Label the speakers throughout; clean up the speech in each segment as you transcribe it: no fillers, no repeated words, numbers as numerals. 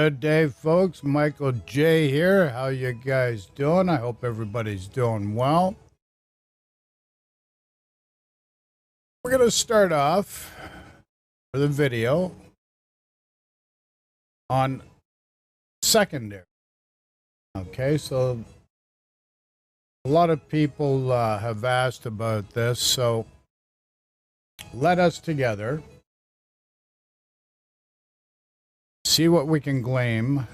Speaker 1: Good day, folks. Michael J here. How you guys doing? I hope everybody's doing well. We're going to start off with a video on secondary. Okay, so a lot of people have asked about this, so let us together see what we can glean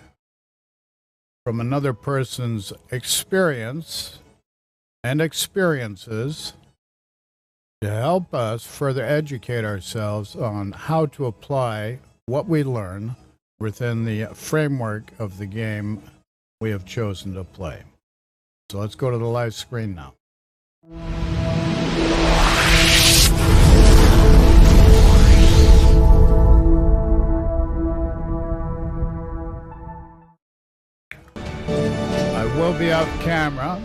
Speaker 1: from another person's experience and experiences to help us further educate ourselves on how to apply what we learn within the framework of the game we have chosen to play. So let's go to the live screen now. Will be off camera.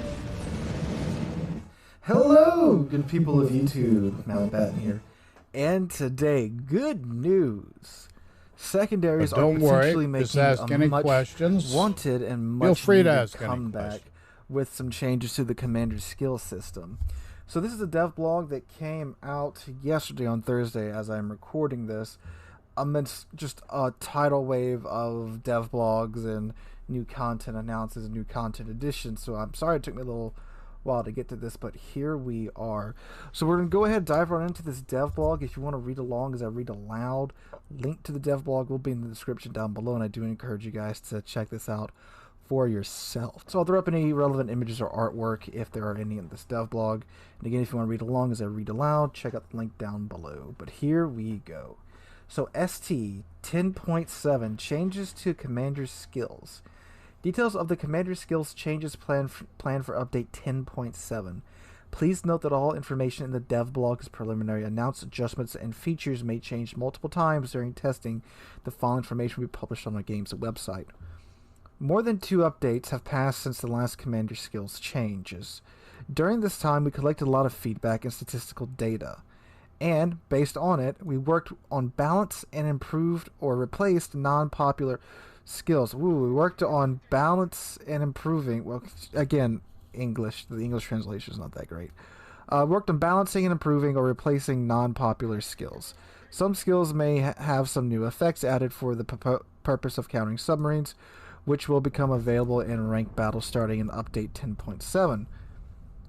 Speaker 2: Hello, good people of YouTube. Mountbatten here. And today, good news. Secondaries are potentially making a much
Speaker 1: questions.
Speaker 2: wanted and much needed comeback with some changes to the commander's skill system. So this is a dev blog that came out yesterday on Thursday as I'm recording this, amidst just a tidal wave of dev blogs and new content announces and new content additions. So I'm sorry it took me a little while to get to this, but here we are. So we're going to go ahead and dive right into this dev blog. If you want to read along as I read aloud, link to the dev blog will be in the description down below, and I do encourage you guys to check this out for yourself. So I'll throw up any relevant images or artwork if there are any in this dev blog. And again, if you want to read along as I read aloud, check out the link down below. But here we go. So ST 10.7 changes to commander's skills. Details of the commander skills changes planned for update 10.7. Please note that all information in the dev blog is preliminary. Announced adjustments and features may change multiple times during testing. The following information will be published on the game's website. More than 2 updates have passed since the last commander skills changes. During this time, we collected a lot of feedback and statistical data. And, based on it, we worked on balance and improved or replaced non-popular skills. We worked on balance and improving. Well, again, the English translation is not that great. Worked on balancing and improving or replacing non-popular skills. Some skills may have some new effects added for the purpose of countering submarines, which will become available in ranked battles starting in update 10.7.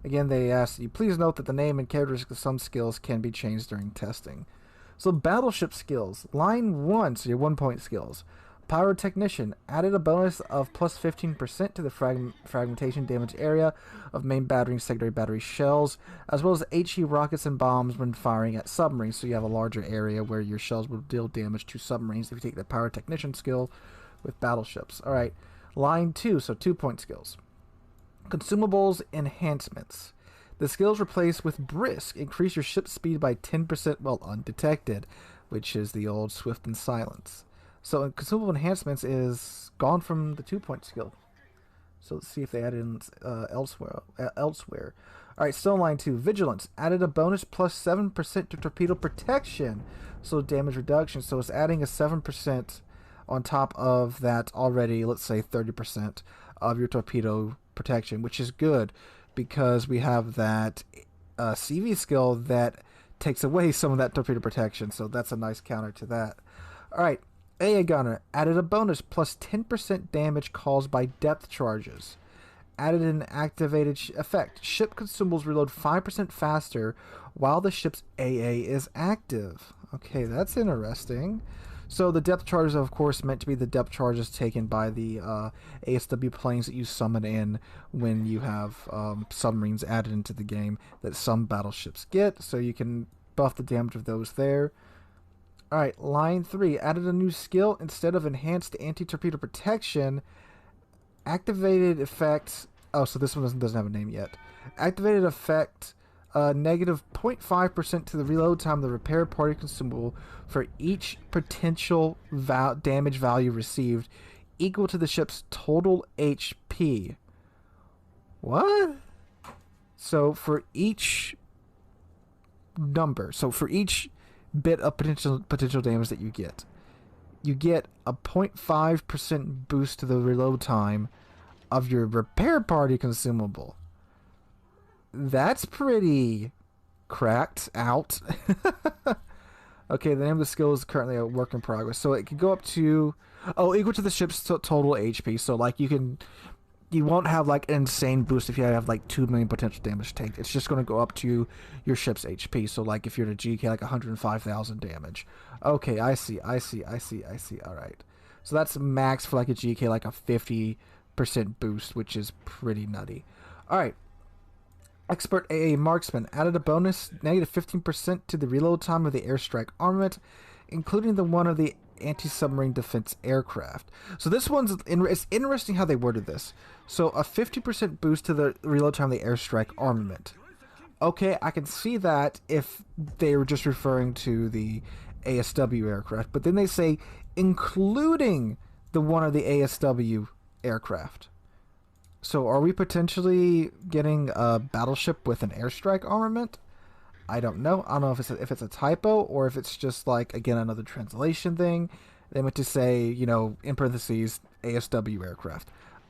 Speaker 2: Again, they asked you, please note that the name and characteristics of some skills can be changed during testing. So, battleship skills. Line 1, so your 1-point skills. Pyrotechnician added a bonus of plus 15% to the fragmentation damage area of main battery and secondary battery shells, as well as HE rockets and bombs when firing at submarines. So you have a larger area where your shells will deal damage to submarines if you take the pyrotechnician skill with battleships. Alright, line 2, so 2-point skills. Consumables enhancements. The skills replaced with brisk increase your ship speed by 10% while undetected, which is the old swift and silence. So consumable enhancements is gone from the 2-point skill. So let's see if they add in elsewhere. Alright, still line 2. Vigilance. Added a bonus plus 7% to torpedo protection. So damage reduction. So it's adding a 7% on top of that already, let's say 30% of your torpedo protection, which is good because we have that CV skill that takes away some of that torpedo protection. So that's a nice counter to that. Alright. AA Gunner added a bonus plus 10% damage caused by depth charges. Added an activated effect. Ship consumables reload 5% faster while the ship's AA is active. Okay, that's interesting. So the depth charges, of course, meant to be the depth charges taken by the ASW planes that you summon in when you have submarines added into the game that some battleships get. So you can buff the damage of those there. Alright, line 3. Added a new skill instead of enhanced anti-torpedo protection. Activated effect. Oh, so this one doesn't have a name yet. Activated effect negative 0.5% to the reload time of the repair party consumable for each potential damage value received equal to the ship's total HP. What? So for each number, so for each bit of potential damage that you get, you get a 0.5% boost to the reload time of your repair party consumable. That's pretty cracked out. Okay, the name of the skill is currently a work in progress. So it can go up to, equal to the ship's total HP. So like you won't have like an insane boost if you have like 2 million potential damage tanked. It's just going to go up to your ship's HP. So like if you're at a GK, like 105,000 damage. Okay, I see. All right. So that's max for like a GK, like a 50% boost, which is pretty nutty. All right. Expert AA Marksman added a bonus negative 15% to the reload time of the airstrike armament, including the one of the anti-submarine defense aircraft. So this one's it's interesting how they worded this. So a 50% boost to the reload time of the airstrike armament. Okay, I can see that if they were just referring to the ASW aircraft, but then they say including the one of the ASW aircraft. So are we potentially getting a battleship with an airstrike armament? I don't know. I don't know if it's a typo or if it's just like, again, another translation thing. They meant to say, you know, in parentheses, ASW aircraft.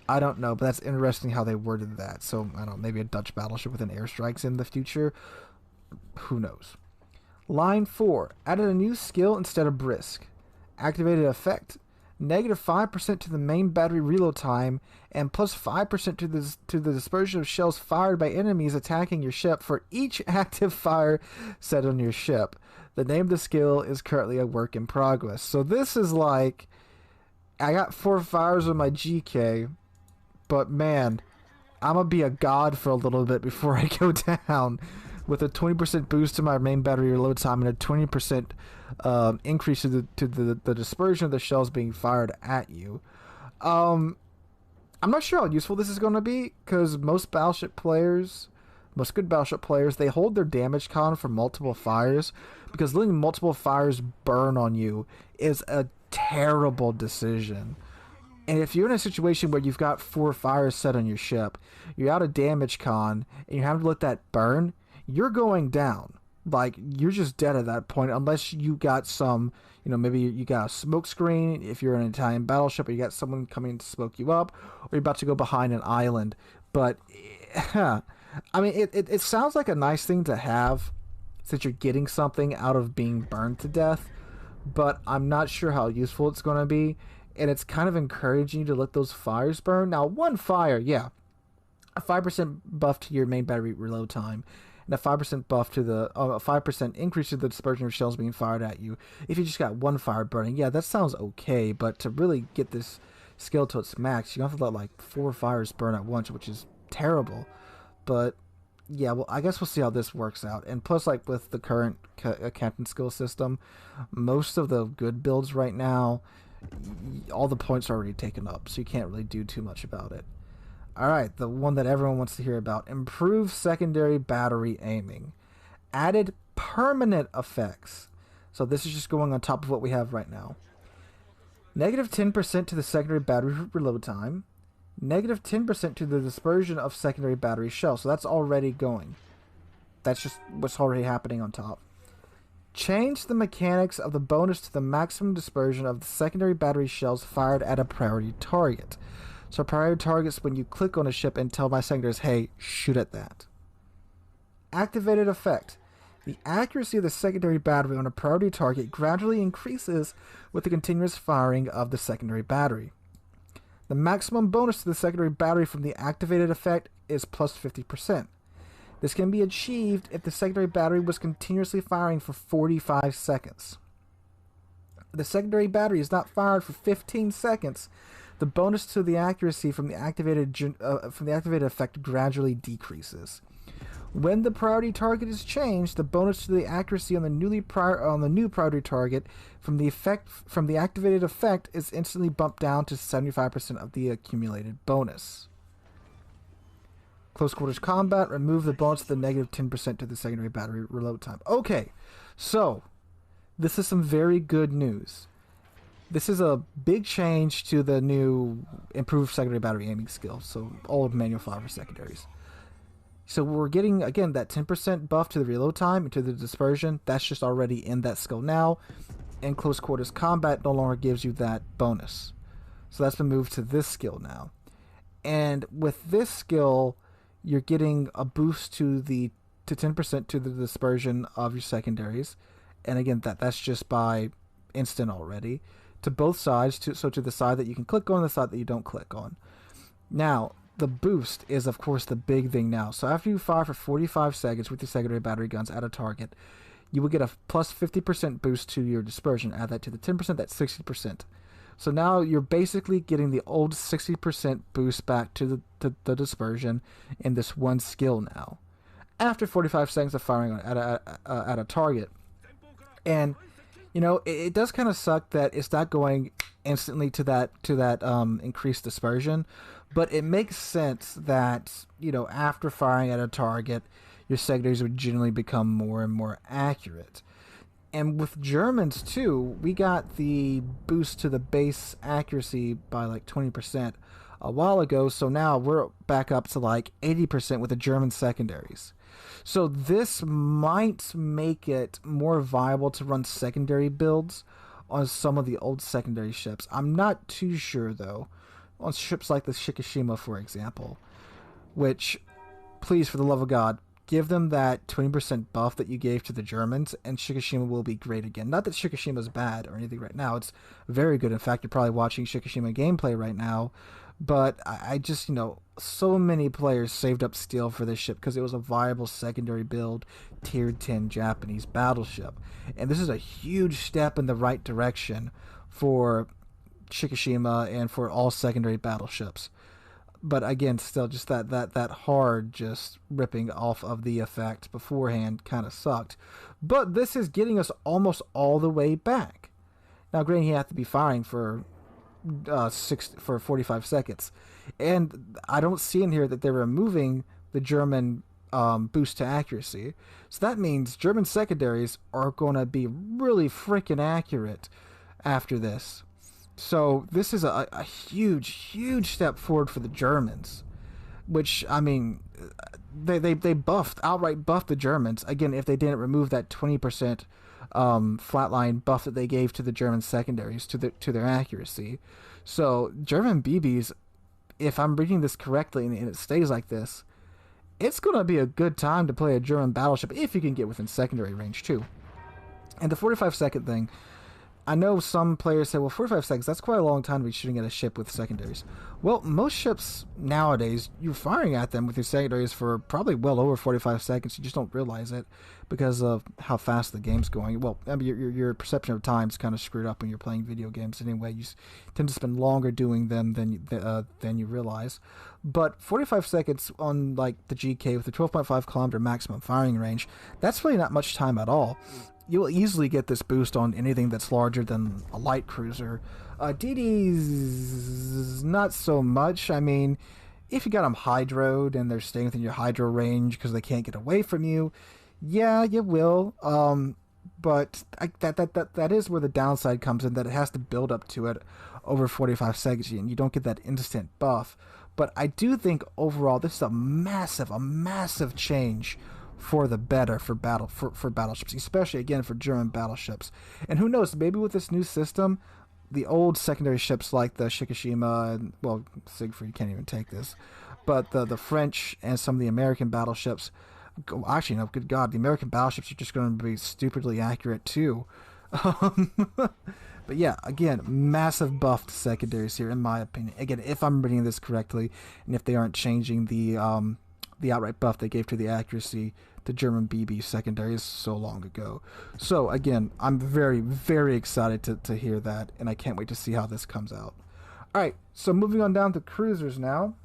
Speaker 2: I don't know, but that's interesting how they worded that. So, I don't know, maybe a Dutch battleship with an airstrikes in the future. Who knows? Line 4. Added a new skill instead of brisk. Activated effect. Negative 5% to the main battery reload time, and plus 5% to the dispersion of shells fired by enemies attacking your ship for each active fire set on your ship. The name of the skill is currently a work in progress. So this is like, I got 4 fires on my GK, but man, I'm going to be a god for a little bit before I go down. With a 20% boost to my main battery reload time and a 20% increase to the dispersion of the shells being fired at you. I'm not sure how useful this is going to be, because most good battleship players, they hold their damage con for multiple fires, because letting multiple fires burn on you is a terrible decision. And if you're in a situation where you've got 4 fires set on your ship, you're out of damage con, and you have to let that burn, you're going down. Like, you're just dead at that point, unless you got some, you know, maybe you got a smoke screen if you're an Italian battleship, or you got someone coming to smoke you up, or you're about to go behind an island. But, I mean, it sounds like a nice thing to have, since you're getting something out of being burned to death, but I'm not sure how useful it's going to be, and it's kind of encouraging you to let those fires burn. Now, one fire, yeah, a 5% buff to your main battery reload time, and a 5% buff to the 5% increase to the dispersion of shells being fired at you. If you just got one fire burning, yeah, that sounds okay. But to really get this skill to its max, you have to let like 4 fires burn at once, which is terrible. But yeah, well, I guess we'll see how this works out. And plus, like with the current captain skill system, most of the good builds right now, all the points are already taken up, so you can't really do too much about it. Alright, the one that everyone wants to hear about. Improved secondary battery aiming. Added permanent effects. So this is just going on top of what we have right now. Negative 10% to the secondary battery reload time. Negative 10% to the dispersion of secondary battery shells. So that's already going. That's just what's already happening on top. Change the mechanics of the bonus to the maximum dispersion of the secondary battery shells fired at a priority target. So priority targets when you click on a ship and tell my secondaries, hey, shoot at that. Activated effect. The accuracy of the secondary battery on a priority target gradually increases with the continuous firing of the secondary battery. The maximum bonus to the secondary battery from the activated effect is plus 50%. This can be achieved if the secondary battery was continuously firing for 45 seconds. If the secondary battery is not fired for 15 seconds, the bonus to the accuracy from the activated effect gradually decreases. When the priority target is changed, the bonus to the accuracy on the new priority target from the activated effect is instantly bumped down to 75% of the accumulated bonus. Close quarters combat, remove the bonus to the negative 10% to the secondary battery reload time. Okay, so this is some very good news. This is a big change to the new improved secondary battery aiming skill, so old manual fire for secondaries. So we're getting, again, that 10% buff to the reload time and to the dispersion. That's just already in that skill now. in close quarters combat no longer gives you that bonus. So that's been moved to this skill now. And with this skill, you're getting a boost to 10% to the dispersion of your secondaries. And again, that's just by instant already. To both sides, so to the side that you can click on, the side that you don't click on. Now, the boost is, of course, the big thing now. So after you fire for 45 seconds with your secondary battery guns at a target, you will get a plus 50% boost to your dispersion. Add that to the 10%, that's 60%. So now you're basically getting the old 60% boost back to the dispersion in this one skill now. After 45 seconds of firing at a target. And, you know, it does kind of suck that it's not going instantly to that increased dispersion. But it makes sense that, you know, after firing at a target, your secondaries would generally become more and more accurate. And with Germans, too, we got the boost to the base accuracy by like 20% a while ago. So now we're back up to like 80% with the German secondaries. So this might make it more viable to run secondary builds on some of the old secondary ships. I'm not too sure, though, on ships like the Shikishima, for example, which, please, for the love of God, give them that 20% buff that you gave to the Germans, and Shikishima will be great again. Not that Shikishima is bad or anything right now. It's very good. In fact, you're probably watching Shikishima gameplay right now. But I just, you know, so many players saved up steel for this ship because it was a viable secondary build, tier 10 Japanese battleship. And this is a huge step in the right direction for Shikishima and for all secondary battleships. But again, still, just that hard just ripping off of the effect beforehand kind of sucked. But this is getting us almost all the way back. Now, granted, you have to be firing for 45 seconds, and I don't see in here that they're removing the German boost to accuracy. So that means German secondaries are going to be really freaking accurate after this. So this is a huge step forward for the Germans, which, I mean, they outright buffed the Germans. Again, if they didn't remove that 20% flatline buff that they gave to the German secondaries to their accuracy. So German BBs, if I'm reading this correctly and it stays like this, it's going to be a good time to play a German battleship if you can get within secondary range too. And the 45-second thing, I know some players say, well, 45 seconds, that's quite a long time to be shooting at a ship with secondaries. Well, most ships nowadays, you're firing at them with your secondaries for probably well over 45 seconds. You just don't realize it because of how fast the game's going. Well, I mean, your perception of time is kind of screwed up when you're playing video games anyway. You tend to spend longer doing them than you realize. But 45 seconds on like the GK with a 12.5 kilometer maximum firing range, that's really not much time at all. You'll easily get this boost on anything that's larger than a light cruiser. DD's not so much. I mean, if you got them hydroed and they're staying within your hydro range because they can't get away from you, yeah, you will. But that is where the downside comes in, that it has to build up to it over 45 seconds, and you don't get that instant buff. But I do think overall this is a massive change for the better for battleships, especially again for German battleships. And who knows, maybe with this new system, the old secondary ships like the Shikishima and, well, Siegfried, you can't even take this, but the French and some of the American battleships, actually no, good God, the American battleships are just going to be stupidly accurate too. But yeah, again, massive buff to secondaries here in my opinion. Again, if I'm reading this correctly, and if they aren't changing the outright buff they gave to the accuracy to German BB secondaries so long ago. So again, I'm very excited to hear that, and I can't wait to see how this comes out. Alright, so moving on down to cruisers now.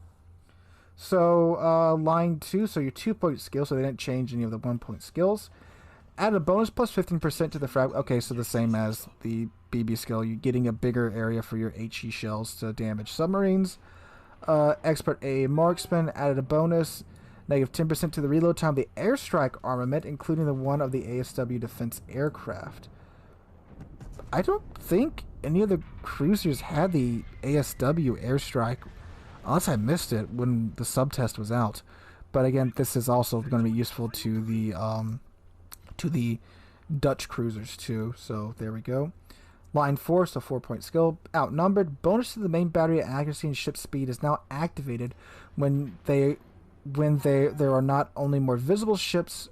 Speaker 2: So line 2, so your 2-point skill, so they didn't change any of the 1-point skills. Add a bonus plus 15% to the frag. Okay, so the same as the BB skill, you're getting a bigger area for your HE shells to damage submarines. Expert A marksman added a bonus. Negative 10% to the reload time of the airstrike armament, including the one of the ASW defense aircraft. I don't think any of the cruisers had the ASW airstrike, unless I missed it when the subtest was out. But again, this is also going to be useful to the Dutch cruisers too. So there we go. Line 4, so 4-point skill. Outnumbered. Bonus to the main battery accuracy and ship speed is now activated when there are not only more visible ships.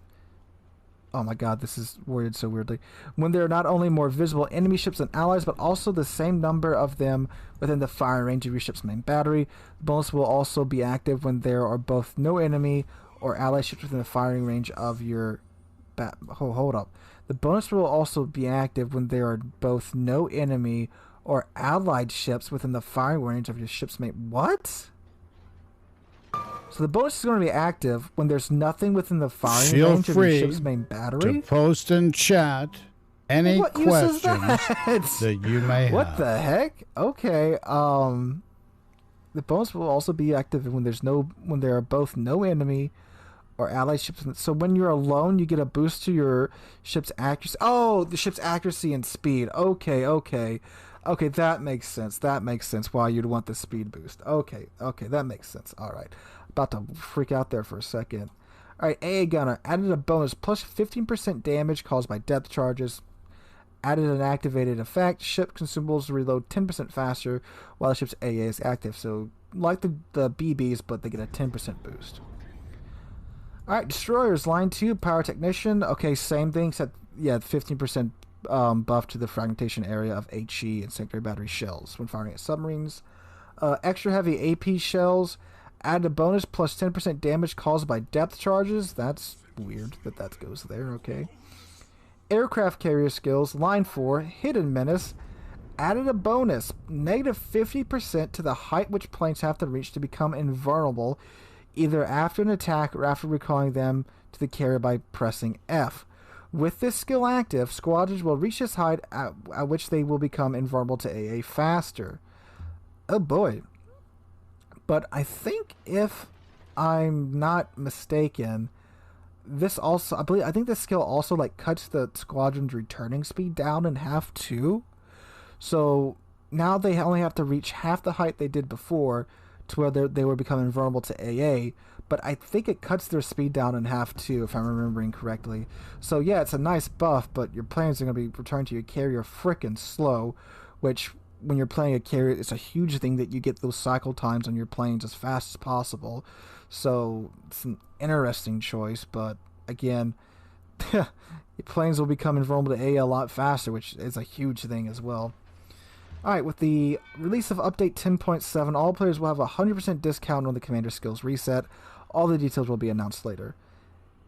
Speaker 2: Oh my god, this is worded so weirdly. When there are not only more visible enemy ships and allies, but also the same number of them within the firing range of your ship's main battery. The bonus will also be active when there are both no enemy or ally ships within the firing range of your hold up. The bonus will also be active when there are both no enemy or allied ships within the firing range of your ship's main... What? So the bonus is going to be active when there's nothing within the firing range of your ship's main battery?
Speaker 1: To post in chat any questions that you may have.
Speaker 2: What the heck? Okay. The bonus will also be active when there are both no enemy or allied ships. So when you're alone, you get a boost to your ship's accuracy. Oh, the ship's accuracy and speed. Okay, that makes sense. That makes sense why you'd want the speed boost. Okay, that makes sense. All right. About to freak out there for a second. All right, AA Gunner added a bonus plus 15% damage caused by depth charges. Added an activated effect. Ship consumables reload 10% faster while the ship's AA is active. So like the BBs, but they get a 10% boost. All right, Destroyers, line 2, Power Technician. Okay, same thing, except, yeah, 15% buff to the fragmentation area of HE and secondary battery shells when firing at submarines. Extra heavy AP shells. Added a bonus plus 10% damage caused by depth charges. That's weird that goes there, okay. Aircraft carrier skills, line 4, Hidden Menace. Added a bonus, negative 50% to the height which planes have to reach to become invulnerable, either after an attack or after recalling them to the carrier by pressing F. With this skill active, squadrons will reach this height at which they will become invulnerable to AA faster. Oh boy. But I think if I'm not mistaken, this also, I think this skill also like cuts the squadron's returning speed down in half too. So now they only have to reach half the height they did before to where they were becoming vulnerable to AA, but I think it cuts their speed down in half too, if I'm remembering correctly. So yeah, it's a nice buff, but your planes are going to be returned to your carrier frickin' slow, which when you're playing a carrier, it's a huge thing that you get those cycle times on your planes as fast as possible. So it's an interesting choice, but again, your planes will become invulnerable to AA a lot faster, which is a huge thing as well. Alright, with the release of Update 10.7, all players will have a 100% discount when the commander skills reset. All the details will be announced later.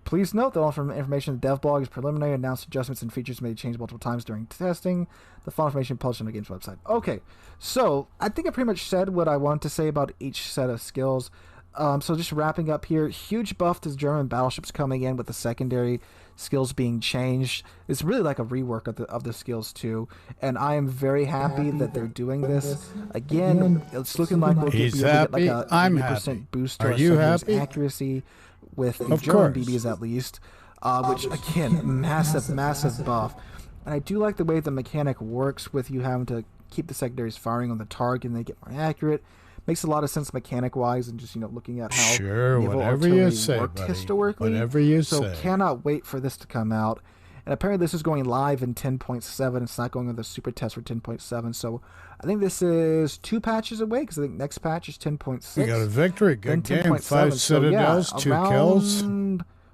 Speaker 2: Please note that all information in the dev blog is preliminary. Announced adjustments and features may change multiple times during testing. The final information published on the game's website. Okay, so I think I pretty much said what I wanted to say about each set of skills. So just wrapping up here, huge buff to German battleships coming in with the secondary skills being changed. It's really like a rework of the skills too, and I am very happy that they're doing this. Again, it's looking like we'll get like a 80% boost to our secondary accuracy with the German BBs at least, which again, massive buff. And I do like the way the mechanic works with you having to keep the secondaries firing on the target and they get more accurate. Makes a lot of sense mechanic-wise, and just looking at how naval artillery worked historically.
Speaker 1: Whatever you
Speaker 2: say.
Speaker 1: So
Speaker 2: cannot wait for this to come out. And apparently this is going live in 10.7. It's not going on the super test for 10.7. So I think this is 2 patches away, because I think next patch is 10.6.
Speaker 1: We got a victory. Good game. 5 citadels, 2 kills.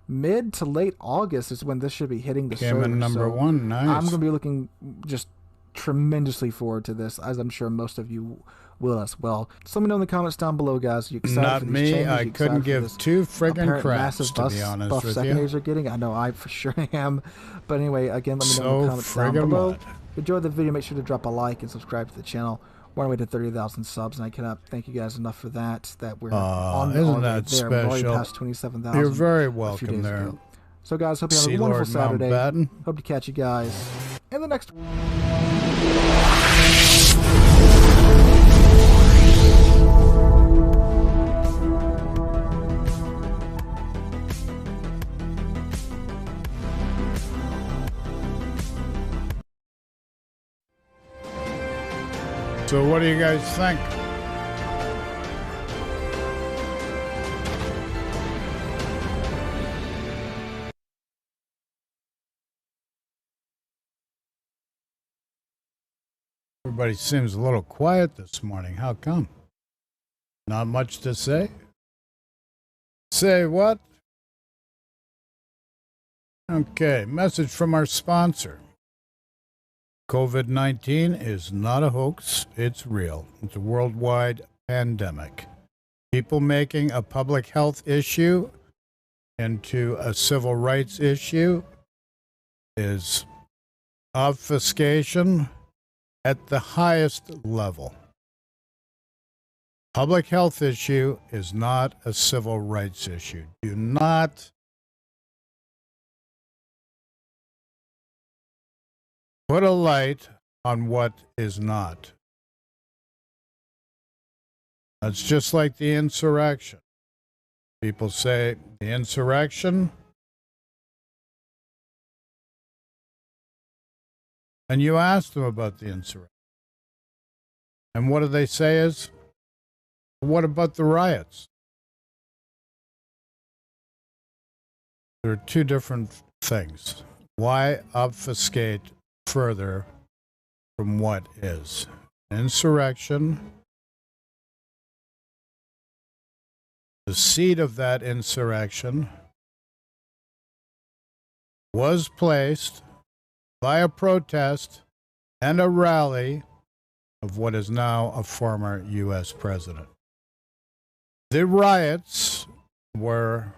Speaker 2: Mid to late August is when this should be hitting the server.
Speaker 1: Came in number 1. Nice.
Speaker 2: I'm going to be looking just tremendously forward to this, as I'm sure most of you will as well. So let me know in the comments down below, guys. Are you excited
Speaker 1: Not
Speaker 2: for these
Speaker 1: me.
Speaker 2: changes?
Speaker 1: I couldn't give 2 friggin' craps, to be honest
Speaker 2: buff
Speaker 1: with
Speaker 2: secondaries
Speaker 1: you.
Speaker 2: are getting. I know I for sure am. But anyway, again, let me know in the comments down below. If you enjoyed the video, make sure to drop a like and subscribe to the channel. We're on our way to 30,000 subs, and I cannot thank you guys enough for that. That we're on
Speaker 1: isn't
Speaker 2: our way
Speaker 1: that
Speaker 2: there. We're already
Speaker 1: special?
Speaker 2: past 27,000.
Speaker 1: You're very welcome there.
Speaker 2: Ago. So guys, hope you have
Speaker 1: Sea
Speaker 2: a wonderful
Speaker 1: Lord
Speaker 2: Saturday.
Speaker 1: Mountbatten.
Speaker 2: Hope to catch you guys in the next one.
Speaker 1: So what do you guys think? Everybody seems a little quiet this morning. How come? Not much to say? Say what? Okay, message from our sponsor. COVID-19 is not a hoax, it's real. It's a worldwide pandemic. People making a public health issue into a civil rights issue is obfuscation at the highest level. Public health issue is not a civil rights issue. Do not put a light on what is not. That's just like the insurrection. People say the insurrection, and you ask them about the insurrection. And what do they say is, what about the riots? There are two different things. Why obfuscate further from what is? Insurrection, the seed of that insurrection was placed by a protest and a rally of what is now a former U.S. president. The riots were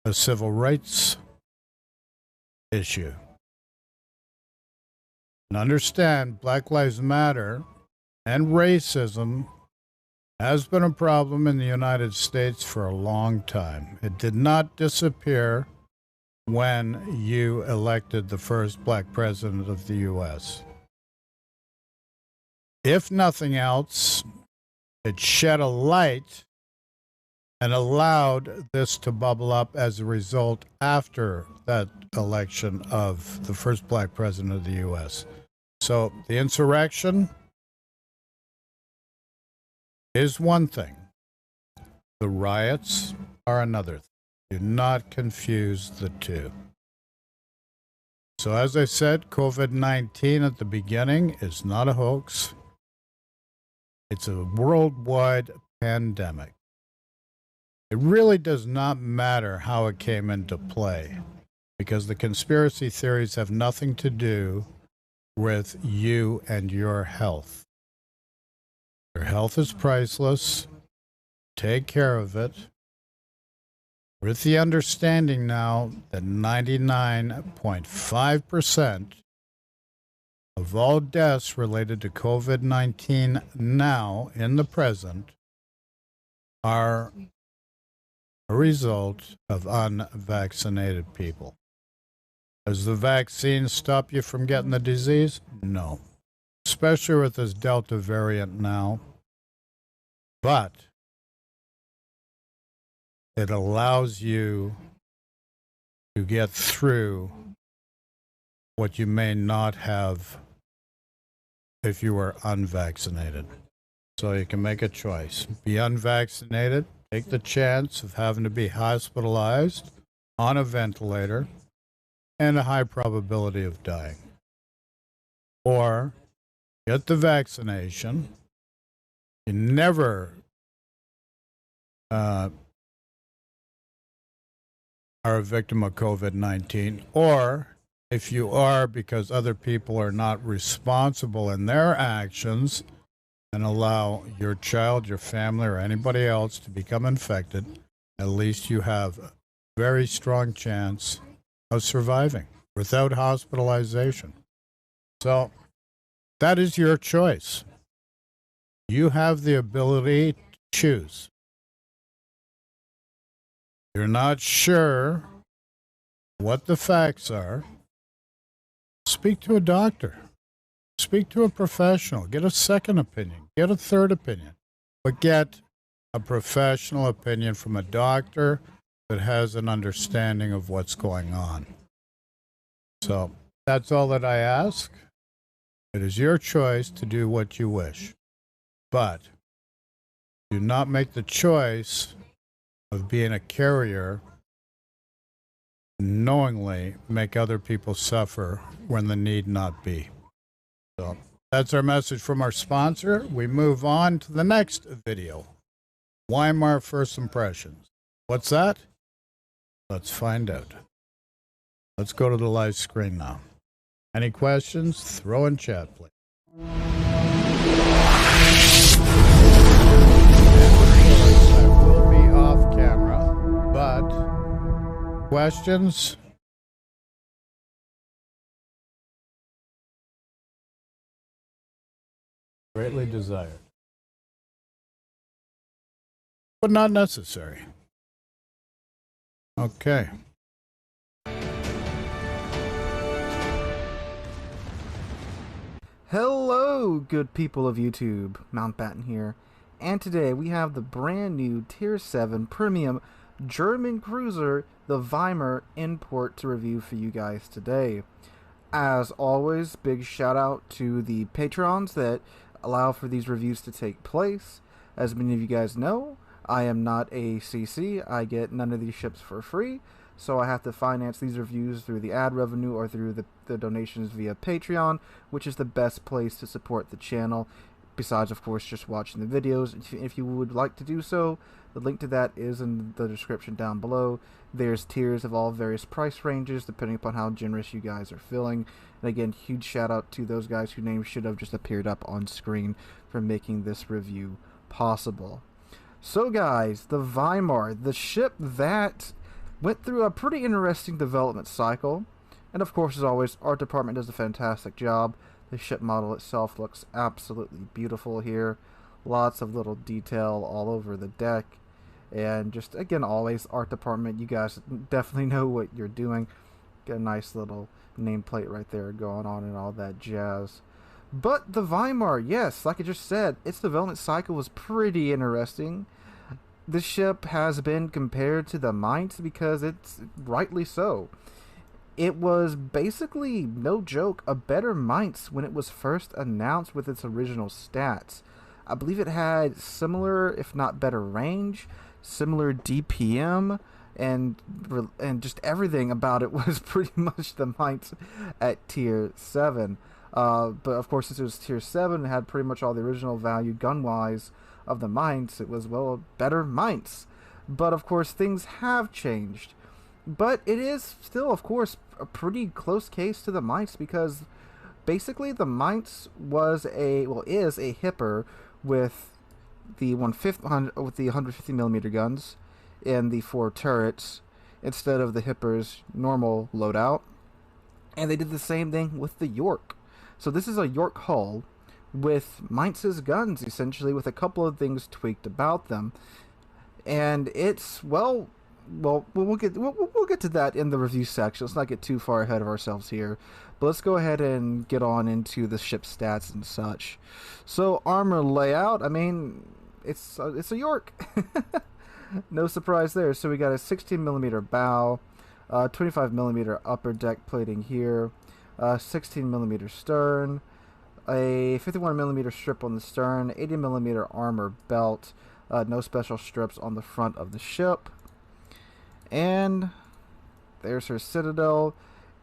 Speaker 1: a civil rights issue. And understand, Black Lives Matter and racism has been a problem in the United States for a long time. It did not disappear when you elected the first black president of the U.S. If nothing else, it shed a light and allowed this to bubble up as a result after that election of the first black president of the U.S. So the insurrection is one thing. The riots are another thing. Do not confuse the two. So as I said, COVID-19 at the beginning is not a hoax. It's a worldwide pandemic. It really does not matter how it came into play, because the conspiracy theories have nothing to do with you and your health. Your health is priceless. Take care of it. With the understanding now that 99.5% of all deaths related to COVID-19 now in the present are a result of unvaccinated people. Does the vaccine stop you from getting the disease? No. Especially with this Delta variant now. But it allows you to get through what you may not have if you were unvaccinated. So you can make a choice. Be unvaccinated, take the chance of having to be hospitalized on a ventilator and a high probability of dying. Or get the vaccination. You never are a victim of COVID-19, or if you are because other people are not responsible in their actions and allow your child, your family, or anybody else to become infected, at least you have a very strong chance of surviving without hospitalization. So that is your choice. You have the ability to choose. You're not sure what the facts are. Speak to a doctor. Speak to a professional. Get a second opinion. Get a third opinion. But get a professional opinion from a doctor that has an understanding of what's going on. So that's all that I ask. It is your choice to do what you wish. But do not make the choice of being a carrier, knowingly make other people suffer when the need not be. So that's our message from our sponsor. We move on to the next video. Weimar First Impressions. What's that? Let's find out. Let's go to the live screen now. Any questions? Throw in chat, please. I will be off camera, but questions? Greatly desired, but not necessary. Okay.
Speaker 2: Hello, good people of YouTube. Mountbatten here, and today we have the brand new Tier 7 Premium German cruiser, the Weimar import, to review for you guys today. As always, big shout out to the patrons that allow for these reviews to take place. As many of you guys know, I am not a CC. I get none of these ships for free, so I have to finance these reviews through the ad revenue or through the donations via Patreon, which is the best place to support the channel, besides, of course, just watching the videos. If you would like to do so, the link to that is in the description down below. There's tiers of all various price ranges, depending upon how generous you guys are feeling. And again, huge shout out to those guys whose names should have just appeared up on screen for making this review possible. So guys, the Weimar, the ship that went through a pretty interesting development cycle. And of course, as always, art department does a fantastic job. The ship model itself looks absolutely beautiful here. Lots of little detail all over the deck. And just, again, always art department. You guys definitely know what you're doing. Got a nice little nameplate right there going on and all that jazz. But the Weimar, yes, like I just said, its development cycle was pretty interesting. This ship has been compared to the Mainz because it's rightly so. It was basically, no joke, a better Mainz when it was first announced with its original stats. I believe it had similar, if not better, range, similar DPM, and just everything about it was pretty much the Mainz at Tier 7. But of course, since it was Tier 7, it had pretty much all the original value gun-wise of the Mainz. It was, well, a better Mainz. But of course, things have changed. But it is still, of course, a pretty close case to the Mainz, because basically the Mainz is a hipper with the 150mm guns and the 4 turrets instead of the hipper's normal loadout. And they did the same thing with the York. So this is a York hull with Mainz's guns, essentially, with a couple of things tweaked about them. And it's, well, we'll get to that in the review section. Let's not get too far ahead of ourselves here. But let's go ahead and get on into the ship stats and such. So armor layout, I mean, it's a York. No surprise there. So we got a 16mm bow, 25mm upper deck plating here, 16mm stern, a 51mm strip on the stern, 80mm armor belt, no special strips on the front of the ship. And there's her citadel.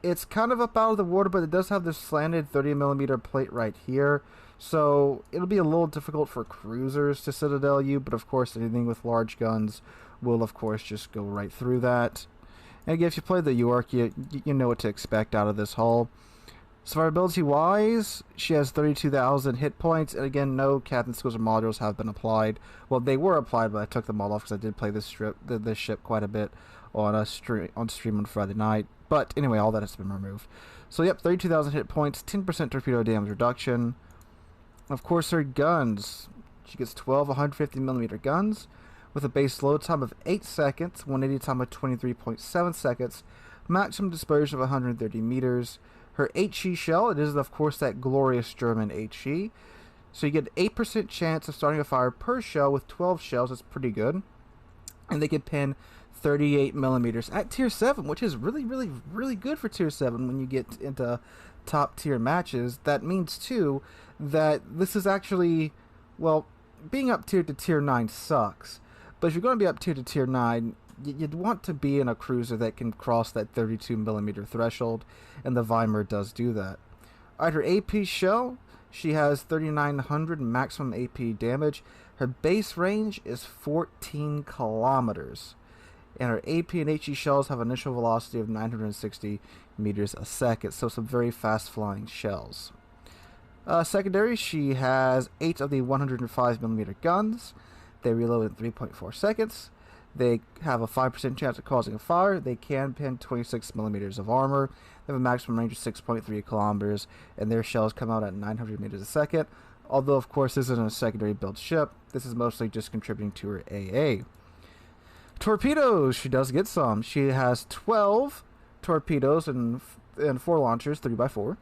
Speaker 2: It's kind of up out of the water, but it does have this slanted 30mm plate right here. So it'll be a little difficult for cruisers to citadel you, but of course anything with large guns will of course just go right through that. And again, if you play the York, you know what to expect out of this hull. Survivability wise, she has 32,000 hit points, and again, no captain skills or modules have been applied. Well, they were applied, but I took them all off because I did play this ship quite a bit on stream on Friday night. But anyway, all that has been removed. So yep, 32,000 hit points, 10% torpedo damage reduction. Of course, her guns. She gets 12 150mm guns with a base load time of 8 seconds, 180 time of 23.7 seconds, maximum dispersion of 130 meters. Her HE shell, it is of course that glorious German HE. So you get 8% chance of starting a fire per shell with 12 shells. That's pretty good. And they can pin 38mm at Tier 7, which is really good for Tier 7 when you get into top tier matches. That means too that this is actually, well, being up tier to Tier 9 sucks. But if you're going to be up tier to Tier 9, you'd want to be in a cruiser that can cross that 32mm threshold, and the Weimar does do that. Alright, her AP shell, she has 3,900 maximum AP damage. Her base range is 14 kilometers. And her AP and HE shells have an initial velocity of 960 meters a second, so some very fast flying shells. Secondary, she has 8 of the 105mm guns. They reload in 3.4 seconds. They have a 5% chance of causing a fire. They can pin 26mm of armor. They have a maximum range of 6.3 kilometers, and their shells come out at 900 meters a second. Although, of course, this isn't a secondary built ship. This is mostly just contributing to her AA. Torpedoes, she does get some. She has 12 torpedoes and 4 launchers, 3x4.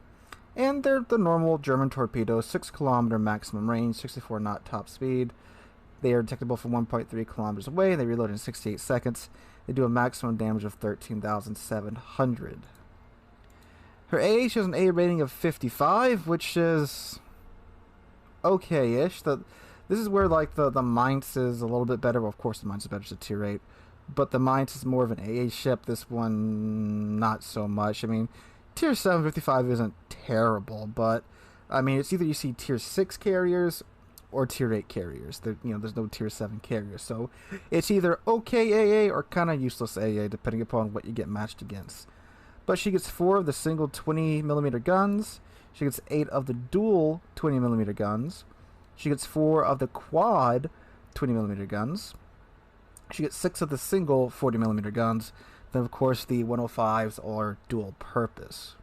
Speaker 2: And they're the normal German torpedoes, 6 kilometer maximum range, 64 knot top speed. They are detectable from 1.3 kilometers away. They reload in 68 seconds. They do a maximum damage of 13,700. Her AA shows an A rating of 55, which is okay-ish. This is where like the Mainz is a little bit better. Well, of course the Mainz is better, it's a tier 8. But the Mainz is more of an AA ship. This one, not so much. I mean, tier 7 55 isn't terrible, but I mean, it's either you see tier 6 carriers or tier 8 carriers. There's no tier 7 carriers. So it's either okay AA or kind of useless AA, depending upon what you get matched against. But she gets 4 of the single 20mm guns. She gets 8 of the dual 20mm guns. She gets 4 of the quad 20mm guns. She gets 6 of the single 40mm guns. Then, of course, the 105s are dual purpose.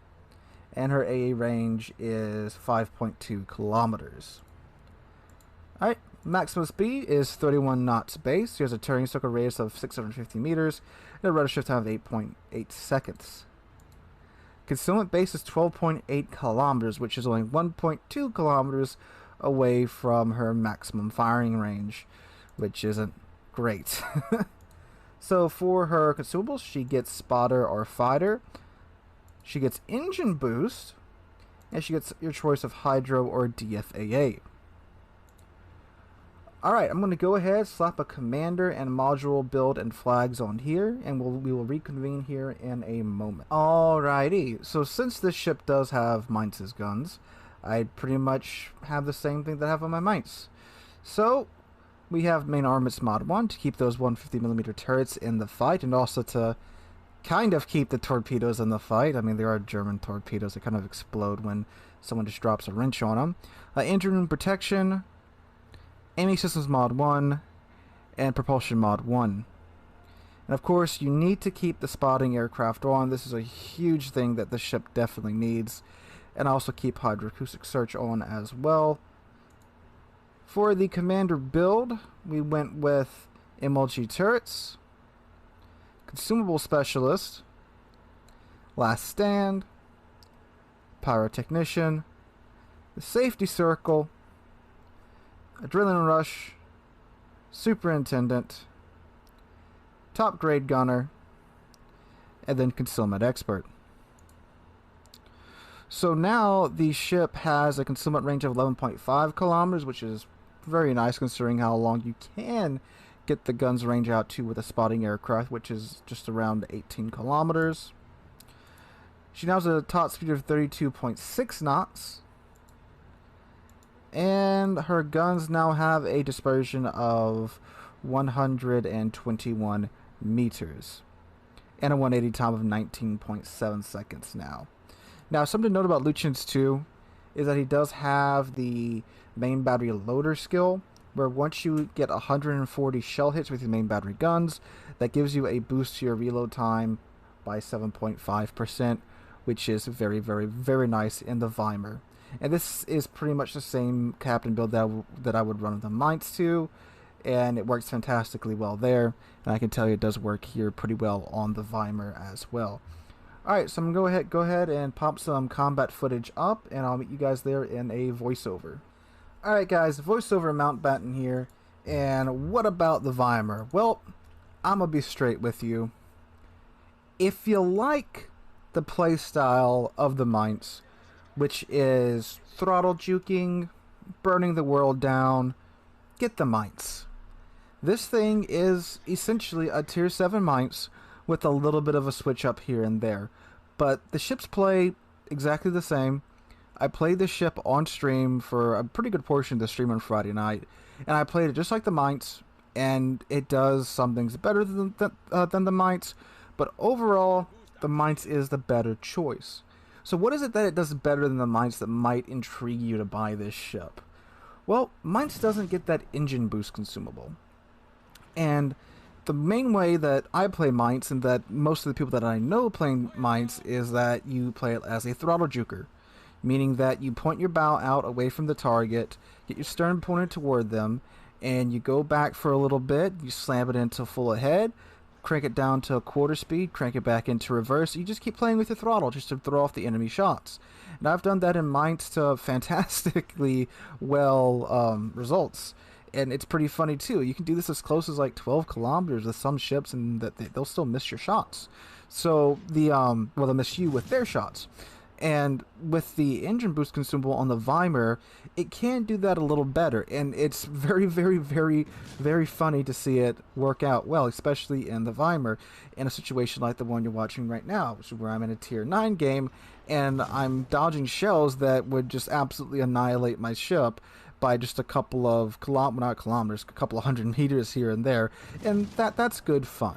Speaker 2: And her AA range is 5.2 kilometers. Alright, maximum speed is 31 knots base. She has a turning circle radius of 650 meters and a rudder shift time of 8.8 seconds. Concealment base is 12.8 kilometers, which is only 1.2 kilometers away from her maximum firing range, which isn't great. So for her consumables, she gets spotter or fighter. She gets engine boost, and she gets your choice of hydro or DFAA. Alright, I'm going to go ahead, slap a commander and module build and flags on here, and we will reconvene here in a moment. Alrighty, so since this ship does have Mainz's guns, I pretty much have the same thing that I have on my Mainz. So, we have main armaments mod 1 to keep those 150mm turrets in the fight, and also to kind of keep the torpedoes in the fight. I mean, there are German torpedoes that kind of explode when someone just drops a wrench on them. Engine room protection, aiming systems mod 1, and propulsion mod 1. And of course, you need to keep the spotting aircraft on. This is a huge thing that the ship definitely needs. And also keep hydroacoustic search on as well. For the commander build, we went with MLG turrets, consumable specialist, last stand, pyrotechnician, the safety circle, adrenaline rush, superintendent, top grade gunner, and then concealment expert. So now the ship has a concealment range of 11.5 kilometers, which is very nice considering how long you can get the gun's range out to with a spotting aircraft, which is just around 18 kilometers. She now has a top speed of 32.6 knots. And her guns now have a dispersion of 121 meters. And a 180 time of 19.7 seconds now. Now, something to note about Lucian's 2 is that he does have the main battery loader skill, where once you get 140 shell hits with your main battery guns, that gives you a boost to your reload time by 7.5%, which is very, very, very nice in the Weimar. And this is pretty much the same captain build that I would run with the Mainz 2, and it works fantastically well there, and I can tell you it does work here pretty well on the Weimar as well. Alright, so I'm going to go ahead and pop some combat footage up, and I'll meet you guys there in a voiceover. Alright guys, voiceover Mountbatten here, and what about the Weimar? Well, I'm going to be straight with you. If you like the playstyle of the Mainz, which is throttle juking, burning the world down, get the Mainz. This thing is essentially a tier 7 Mainz, with a little bit of a switch up here and there. But the ships play exactly the same. I played this ship on stream for a pretty good portion of the stream on Friday night, and I played it just like the Mites, and it does some things better than the Mites, but overall, the Mites is the better choice. So what is it that it does better than the Mites that might intrigue you to buy this ship? Well, Mites doesn't get that engine boost consumable. And the main way that I play Mites, and that most of the people that I know playing Mites, is that you play it as a throttle juker. Meaning that you point your bow out away from the target, get your stern pointed toward them, and you go back for a little bit, you slam it into full ahead, crank it down to a quarter speed, crank it back into reverse. You just keep playing with your throttle just to throw off the enemy shots. And I've done that in Mites to fantastically well results. And it's pretty funny too. You can do this as close as like 12 kilometers with some ships, and that they'll still miss your shots. So they'll miss you with their shots. And with the engine boost consumable on the Weimar, it can do that a little better. And it's very, very, very, very funny to see it work out well, especially in the Weimar, in a situation like the one you're watching right now, which is where I'm in a Tier 9 game, and I'm dodging shells that would just absolutely annihilate my ship by just a couple of not kilometers, a couple of 100 meters here and there. And that's good fun.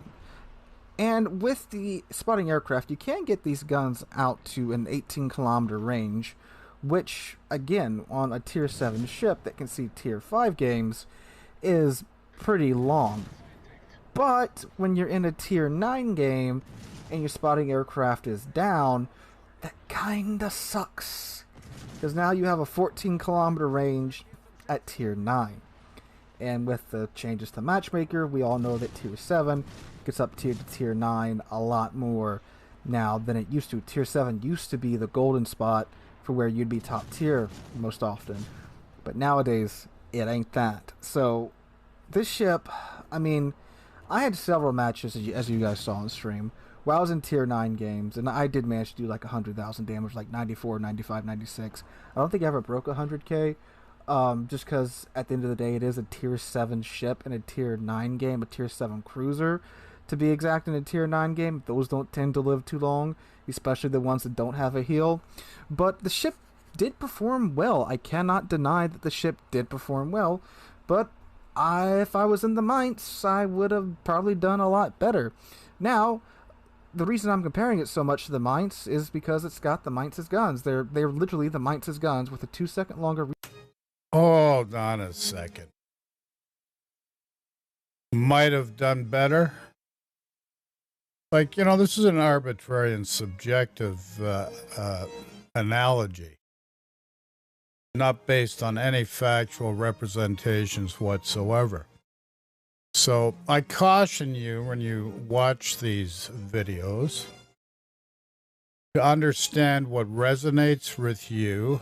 Speaker 2: And with the spotting aircraft, you can get these guns out to an 18-kilometer range, which, again, on a Tier 7 ship that can see Tier 5 games, is pretty long. But when you're in a Tier 9 game and your spotting aircraft is down, that kinda sucks. Because now you have a 14-kilometer range at Tier 9. And with the changes to Matchmaker, we all know that Tier 7 gets up to Tier 9 a lot more now than it used to. Tier 7 used to be the golden spot for where you'd be top tier most often. But nowadays, it ain't that. So, this ship, I mean, I had several matches, as you guys saw on stream, where I was in Tier 9 games, and I did manage to do like 100,000 damage, like 94, 95, 96. I don't think I ever broke 100k. Just because at the end of the day, it is a Tier 7 ship in a Tier 9 game, a Tier 7 cruiser, to be exact, in a Tier 9 game. Those don't tend to live too long, especially the ones that don't have a heal. But the ship did perform well. I cannot deny that the ship did perform well, but if I was in the Mites, I would have probably done a lot better. Now, the reason I'm comparing it so much to the Mites is because it's got the Mites' guns. They're literally the Mites' guns with a 2-second longer
Speaker 1: Hold on a second. Might have done better. Like, this is an arbitrary and subjective analogy, not based on any factual representations whatsoever. So I caution you when you watch these videos to understand what resonates with you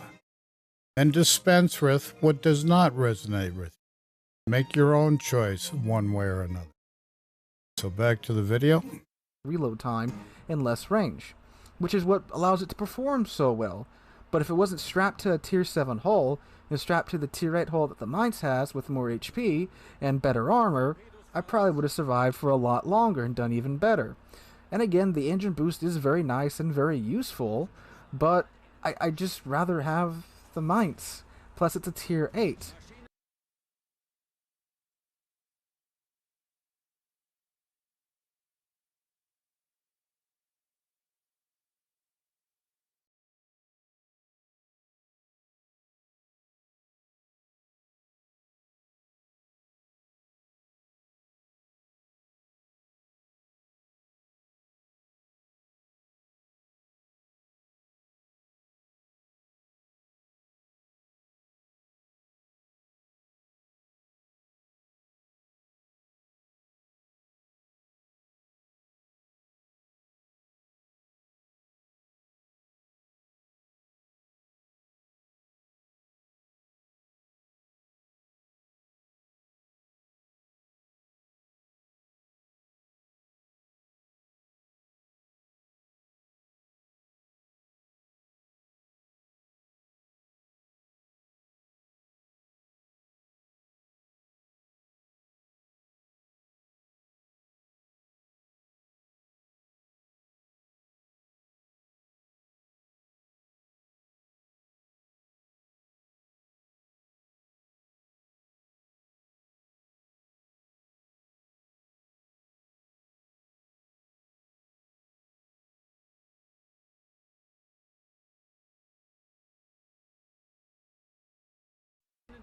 Speaker 1: and dispense with what does not resonate with you. Make your own choice one way or another. So back to the video.
Speaker 2: Reload time and less range, which is what allows it to perform so well. But if it wasn't strapped to a Tier 7 hull and strapped to the Tier 8 hull that the Mites has with more HP and better armor, I probably would have survived for a lot longer and done even better. And again, the engine boost is very nice and very useful, but I just rather have the Mites. Plus, it's a Tier 8.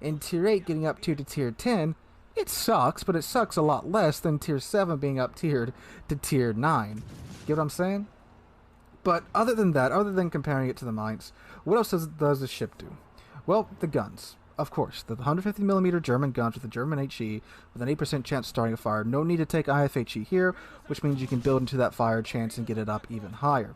Speaker 2: In Tier 8, getting up tiered to Tier 10, it sucks, but it sucks a lot less than Tier 7 being up tiered to Tier 9. Get what I'm saying? But other than that, other than comparing it to the mines, what else does the ship do? Well, the guns. Of course, the 150mm German guns with a German HE with an 8% chance of starting a fire. No need to take IFHE here, which means you can build into that fire chance and get it up even higher.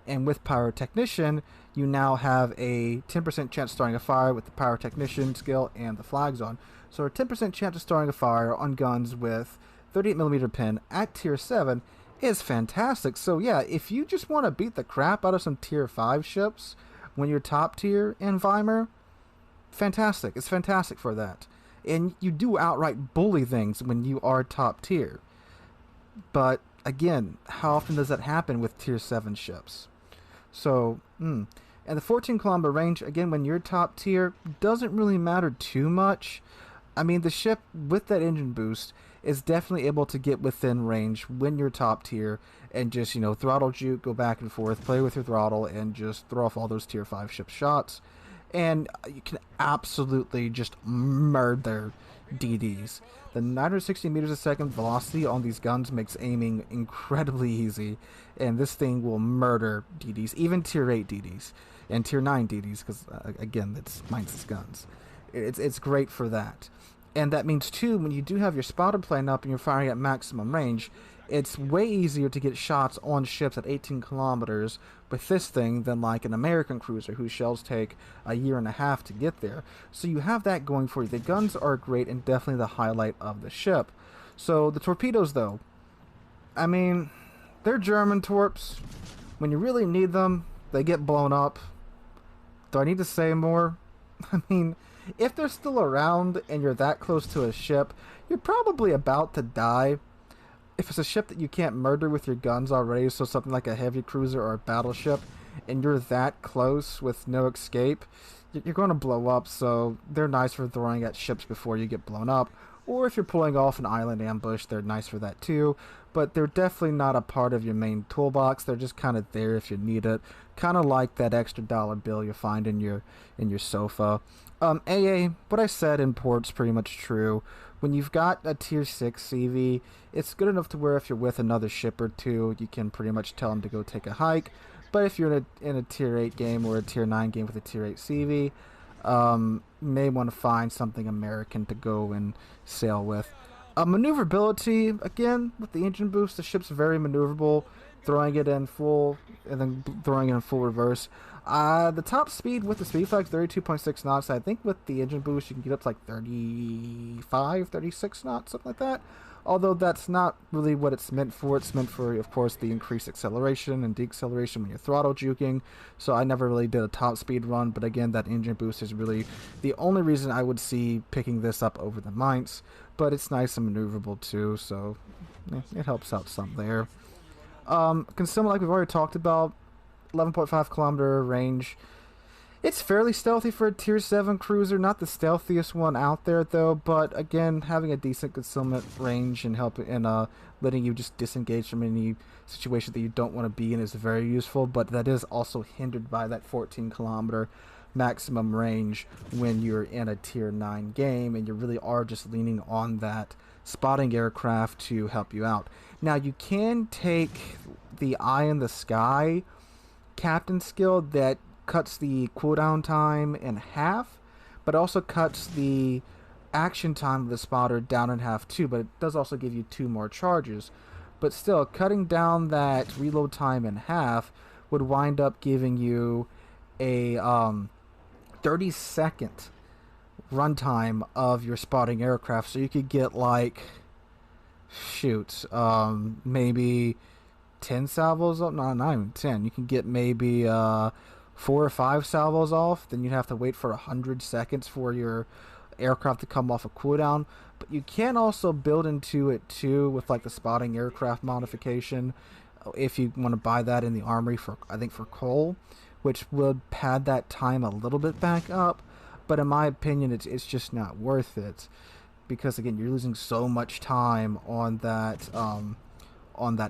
Speaker 2: And with Pyrotechnician, you now have a 10% chance of starting a fire with the Pyrotechnician skill and the flags on. So a 10% chance of starting a fire on guns with 38mm pin at Tier 7 is fantastic. So yeah, if you just want to beat the crap out of some Tier 5 ships when you're top tier in Weimar, fantastic. It's fantastic for that. And you do outright bully things when you are top tier. But again, how often does that happen with Tier 7 ships? So, and the 14-kilometer range, again, when you're top tier, doesn't really matter too much. I mean, the ship with that engine boost is definitely able to get within range when you're top tier and just, throttle juke, go back and forth, play with your throttle, and just throw off all those Tier 5 ship shots. And you can absolutely just murder DDs. The 960 meters a second velocity on these guns makes aiming incredibly easy, and this thing will murder DDs, even Tier 8 DDs and Tier 9 DDs, because again, it's Mainz's guns. It's great for that. And that means too, when you do have your spotter plane up and you're firing at maximum range, it's way easier to get shots on ships at 18 kilometers with this thing than like an American cruiser whose shells take a year and a half to get there. So you have that going for you. The guns are great and definitely the highlight of the ship. So the torpedoes though, I mean, they're German torps. When you really need them, they get blown up. Do I need to say more? I mean, if they're still around and you're that close to a ship, you're probably about to die. If it's a ship that you can't murder with your guns already, so something like a heavy cruiser or a battleship, and you're that close with no escape, you're going to blow up, so they're nice for throwing at ships before you get blown up. Or if you're pulling off an island ambush, they're nice for that too, but they're definitely not a part of your main toolbox. They're just kind of there if you need it, kind of like that extra dollar bill you find in your sofa. AA, what I said in port's pretty much true. When you've got a Tier 6 CV, it's good enough to where if you're with another ship or two, you can pretty much tell them to go take a hike. But if you're in a Tier 8 game or a Tier 9 game with a Tier 8 CV, may want to find something American to go and sail with. Maneuverability, again, with the engine boost, the ship's very maneuverable, throwing it in full and then throwing it in full reverse. The top speed with the speed flag, 32.6 knots. I think with the engine boost, you can get up to like 35, 36 knots, something like that. Although that's not really what it's meant for. It's meant for, of course, the increased acceleration and deceleration when you're throttle juking. So I never really did a top speed run, but again, that engine boost is really the only reason I would see picking this up over the Mainz. But it's nice and maneuverable too, so it helps out some there. Concealment, like we've already talked about, 11.5 kilometer range. It's fairly stealthy for a Tier 7 cruiser, not the stealthiest one out there though, but again, having a decent concealment range and letting you just disengage from any situation that you don't want to be in is very useful, but that is also hindered by that 14 kilometer maximum range when you're in a Tier 9 game and you really are just leaning on that spotting aircraft to help you out. Now you can take the eye in the sky captain skill that cuts the cooldown time in half, but also cuts the action time of the spotter down in half too, but it does also give you 2 more charges. But still, cutting down that reload time in half would wind up giving you a 30-second runtime of your spotting aircraft, so you could get like maybe 10 salvos off. No, not even 10. You can get maybe 4 or 5 salvos off. Then you'd have to wait for 100 seconds for your aircraft to come off a cooldown. But you can also build into it too with like the spotting aircraft modification, if you want to buy that in the armory for, I think, for coal, which would pad that time a little bit back up. But in my opinion, it's just not worth it, because again, you're losing so much time on that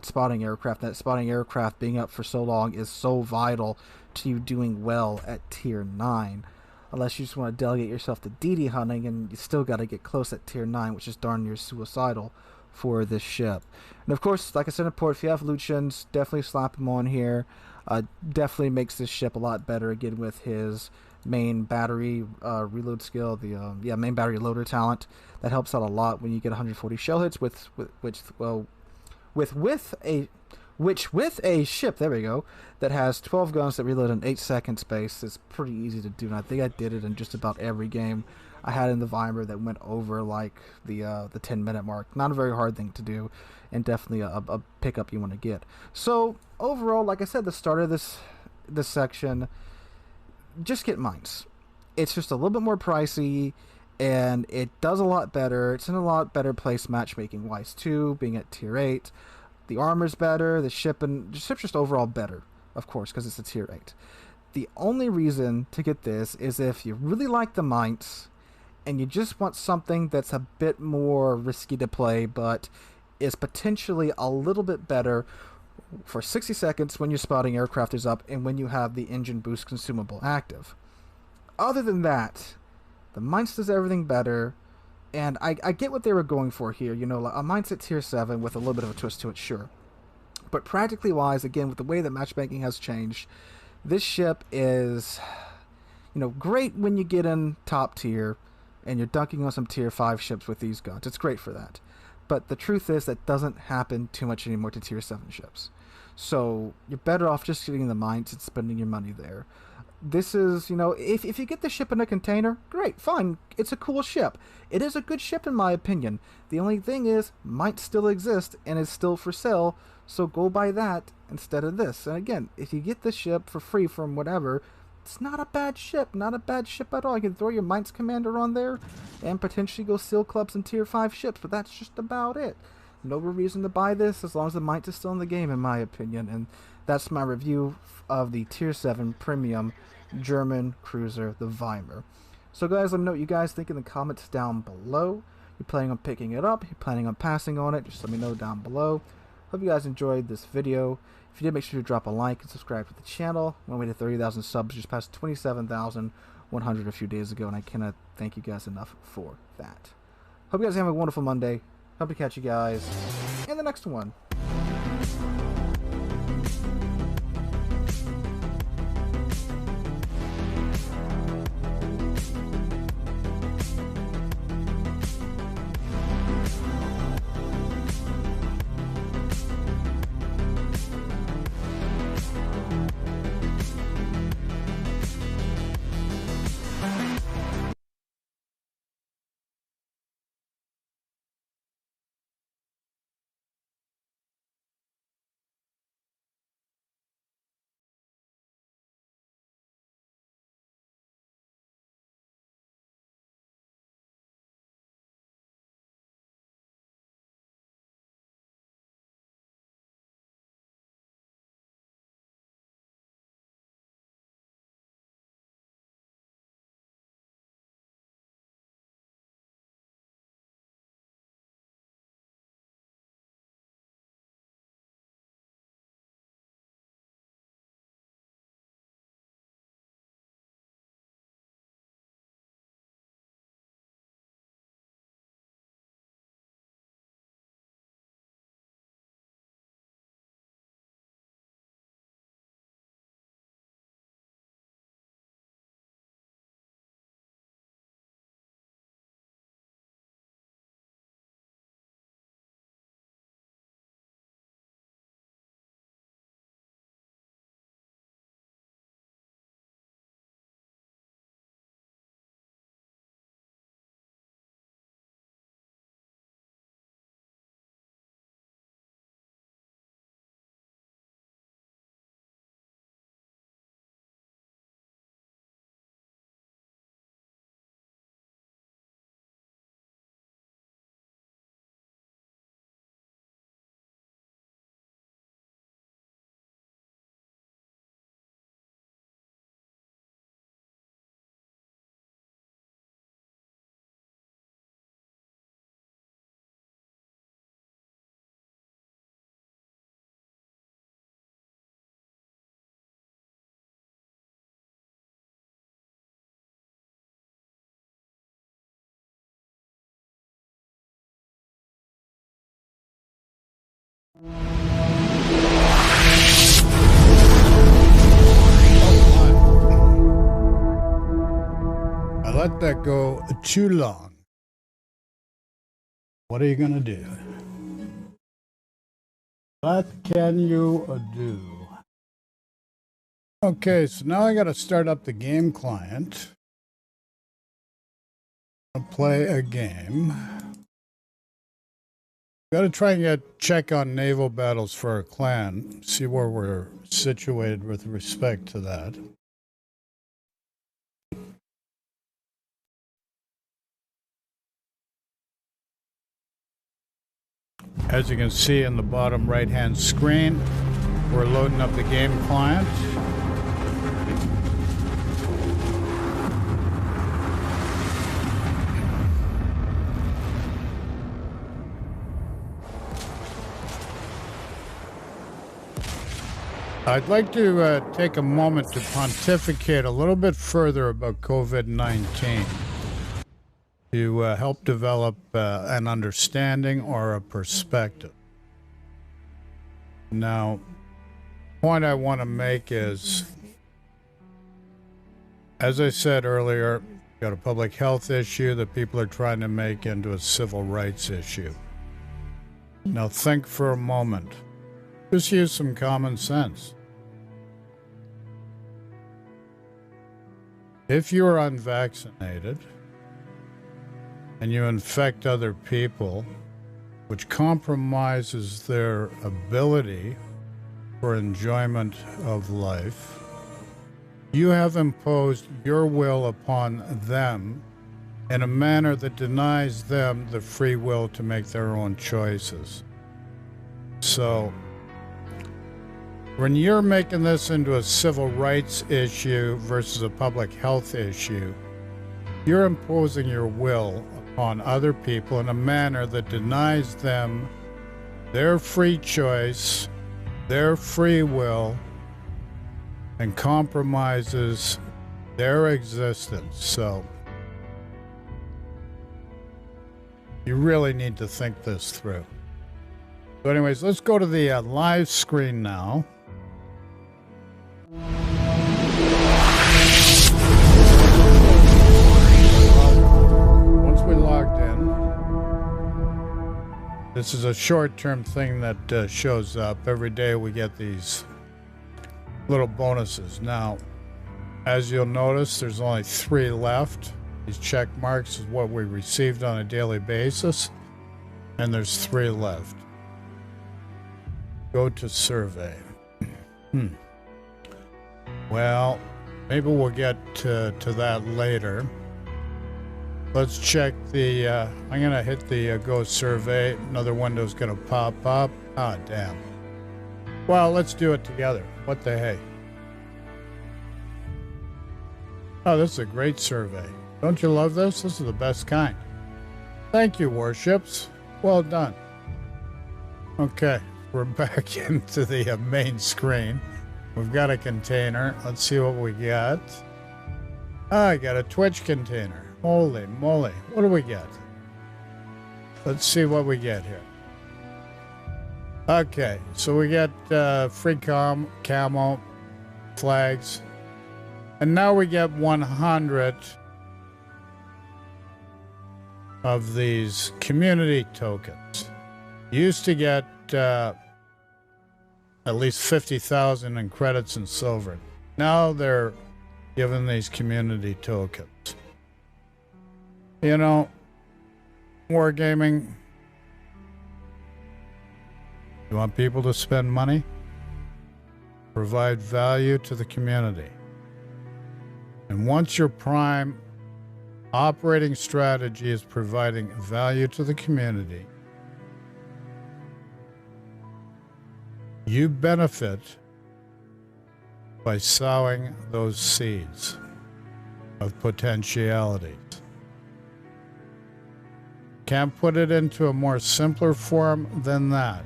Speaker 2: spotting aircraft. That spotting aircraft being up for so long is so vital to you doing well at Tier 9. unless you just want to delegate yourself to DD hunting, and you still got to get close at tier 9, which is darn near suicidal for this ship. And of course, like I said in port, if you have Lucians, definitely slap him on here. Definitely makes this ship a lot better, again, with his main battery reload skill, the main battery loader talent. That helps out a lot when you get 140 shell hits with a ship, there we go, that has 12 guns that reload in 8 second space. Is pretty easy to do, and I think I did it in just about every game I had in the Weimar that went over like the 10-minute mark. Not a very hard thing to do, and definitely a pickup you want to get. So overall, like I said, the start of this section, just get mines. It's just a little bit more pricey, and it does a lot better. It's in a lot better place matchmaking wise too, being at tier 8. The armor's better, the ship's just overall better, of course, because it's a tier 8. The only reason to get this is if you really like the mines and you just want something that's a bit more risky to play, but is potentially a little bit better for 60 seconds when your spotting aircraft is up and when you have the engine boost consumable active. Other than that, the mines does everything better. And I get what they were going for here, you know, like a mindset tier 7 with a little bit of a twist to it, sure. But practically wise, again, with the way that matchmaking has changed, this ship is, you know, great when you get in top tier and you're dunking on some tier 5 ships with these guns. It's great for that. But the truth is that doesn't happen too much anymore to tier 7 ships. So you're better off just getting the mines and spending your money there. This is, you know, if you get the ship in a container, great, fine. It's a cool ship. It is a good ship in my opinion. The only thing is, might still exist and is still for sale, so go buy that instead of this. And again, if you get this ship for free from whatever, it's not a bad ship. Not a bad ship at all. You can throw your Mines Commander on there and potentially go seal clubs and tier 5 ships, but that's just about it. No reason to buy this as long as the Might is still in the game, in my opinion. And that's my review of the tier 7 premium German cruiser, the Weimar. So guys, let me know what you guys think in the comments down below. You're planning on picking it up? You're planning on passing on it? Just let me know down below. Hope you guys enjoyed this video. If you did, make sure to drop a like and subscribe to the channel. When we hit 30,000 subs, just passed 27,100 a few days ago, and I cannot thank you guys enough for that. Hope you guys have a wonderful Monday. Hope to catch you guys in the next one.
Speaker 1: I let that go too long. What are you going to do? What can you do? Okay, so now I got to start up the game client. I'll play a game. Got to try and check on naval battles for our clan, see where we're situated with respect to that. As you can see in the bottom right-hand screen, we're loading up the game client. I'd like to take a moment to pontificate a little bit further about COVID-19 to help develop an understanding or a perspective. Now, the point I want to make is, as I said earlier, got a public health issue that people are trying to make into a civil rights issue. Now think for a moment. Just use some common sense. If you are unvaccinated and you infect other people, which compromises their ability for enjoyment of life, you have imposed your will upon them in a manner that denies them the free will to make their own choices. So, when you're making this into a civil rights issue versus a public health issue, you're imposing your will upon other people in a manner that denies them their free choice, their free will, and compromises their existence. So, you really need to think this through. So anyways, let's go to the live screen now. Once we logged in, this is a short-term thing that shows up. Every day we get these little bonuses. Now, as you'll notice, there's only 3 left. These check marks is what we received on a daily basis, and there's 3 left. Go to survey. Well, maybe we'll get to that later. Let's check the, I'm going to hit the go survey. Another window's going to pop up. Ah, damn. Well, let's do it together. What the hey? Oh, this is a great survey. Don't you love this? This is the best kind. Thank you, warships. Well done. Okay, we're back into the main screen. We've got a container. Let's see what we got. Ah, I got a Twitch container. Holy moly. What do we get? Let's see what we get here. Okay, so we get free camo, flags. And now we get 100 of these community tokens. You used to get at least 50,000 in credits and silver. Now they're giving these community tokens. You know, wargaming, you want people to spend money? Provide value to the community. And once your prime operating strategy is providing value to the community, you benefit by sowing those seeds of potentialities. Can't put it into a more simpler form than that.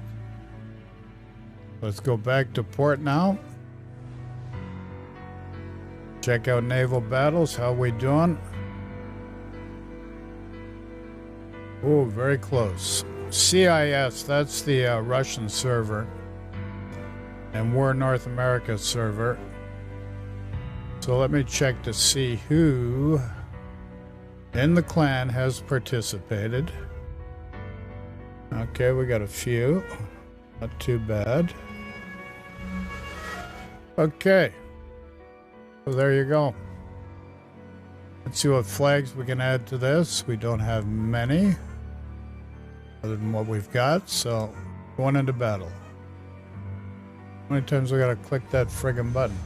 Speaker 1: Let's go back to port now. Check out naval battles. How we doing? Oh, very close. CIS, that's the Russian server. And we're North America server. So let me check to see who in the clan has participated. Okay, we got a few. Not too bad. Okay. So there you go. Let's see what flags we can add to this. We don't have many other than what we've got, so going into battle. How many times we gotta click that friggin' button?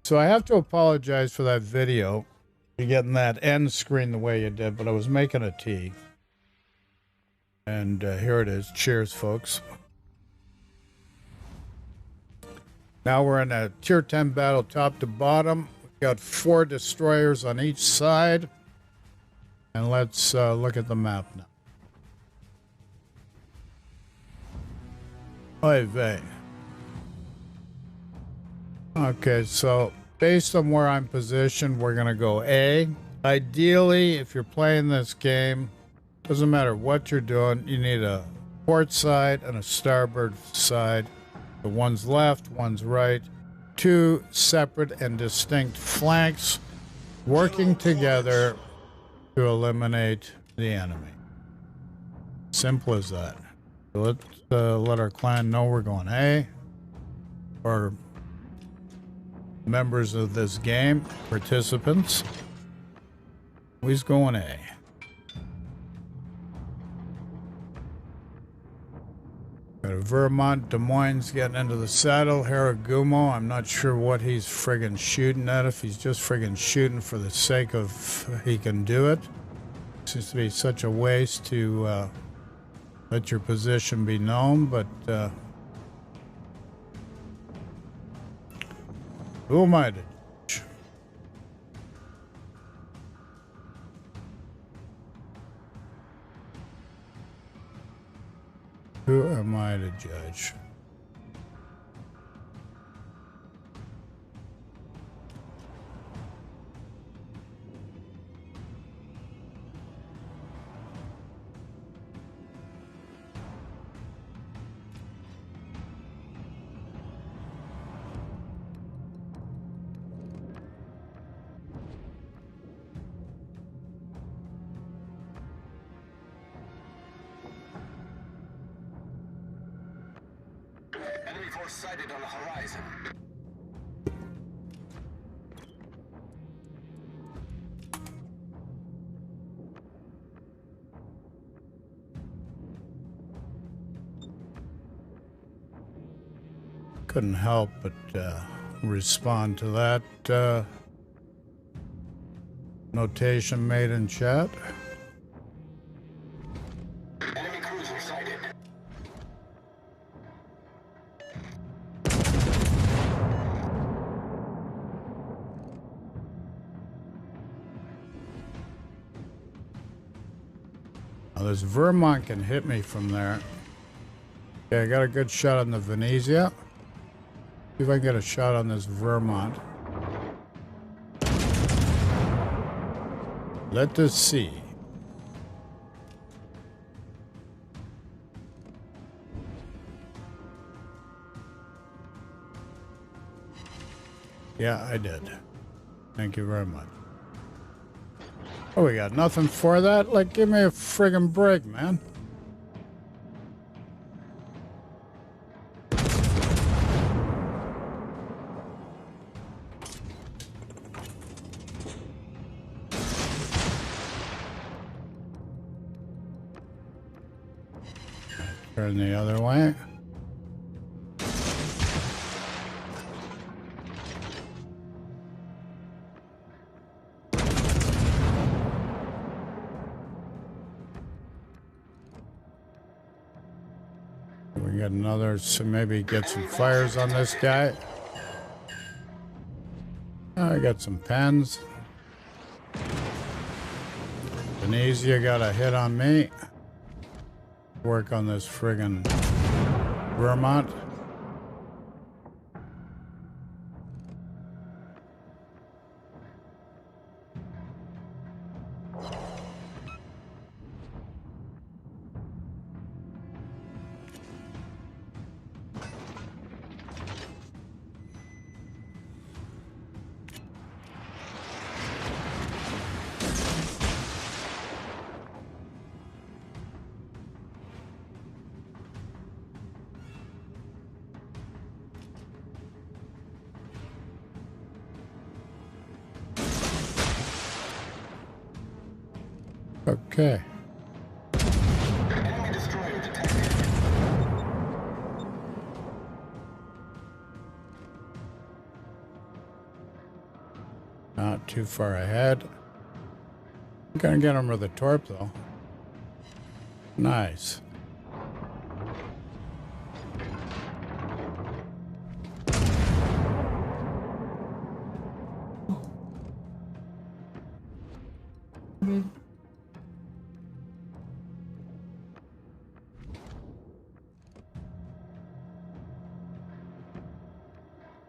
Speaker 1: So I have to apologize for that video. You getting that end screen the way you did, but I was making a tea. And here it is. Cheers, folks. Now we're in a tier 10 battle top to bottom. We've got 4 destroyers on each side. And let's look at the map now. Oy vey. Okay, so based on where I'm positioned, we're going to go A. Ideally, if you're playing this game, doesn't matter what you're doing, you need a port side and a starboard side. The one's left, one's right. 2 separate and distinct flanks working together to eliminate the enemy. Simple as that. So let's let our clan know we're going A. Or members of this game, participants. He's going A. Got a Vermont, Des Moines getting into the saddle. Haragumo, I'm not sure what he's friggin' shooting at. If he's just friggin' shooting for the sake of he can do it. Seems to be such a waste to let your position be known, but who am I to judge? Who am I to judge?
Speaker 3: Enemy force sighted on the horizon.
Speaker 1: Couldn't help but respond to that notation made in chat.
Speaker 3: Enemy cruiser sighted.
Speaker 1: Now this Vermont can hit me from there. Okay, I got a good shot on the Venezia. See if I can get a shot on this Vermont. Let us see. Yeah, I did. Thank you very much. Oh, we got nothing for that? Like, give me a friggin' break, man. Turn the other way. We got another, so maybe get some fires on this guy. I got some pens. Venezia got a hit on me. Work on this friggin' Vermont. Okay.
Speaker 3: Enemy destroyer detected.
Speaker 1: Not too far ahead. I'm gonna get him with a torp though. Nice.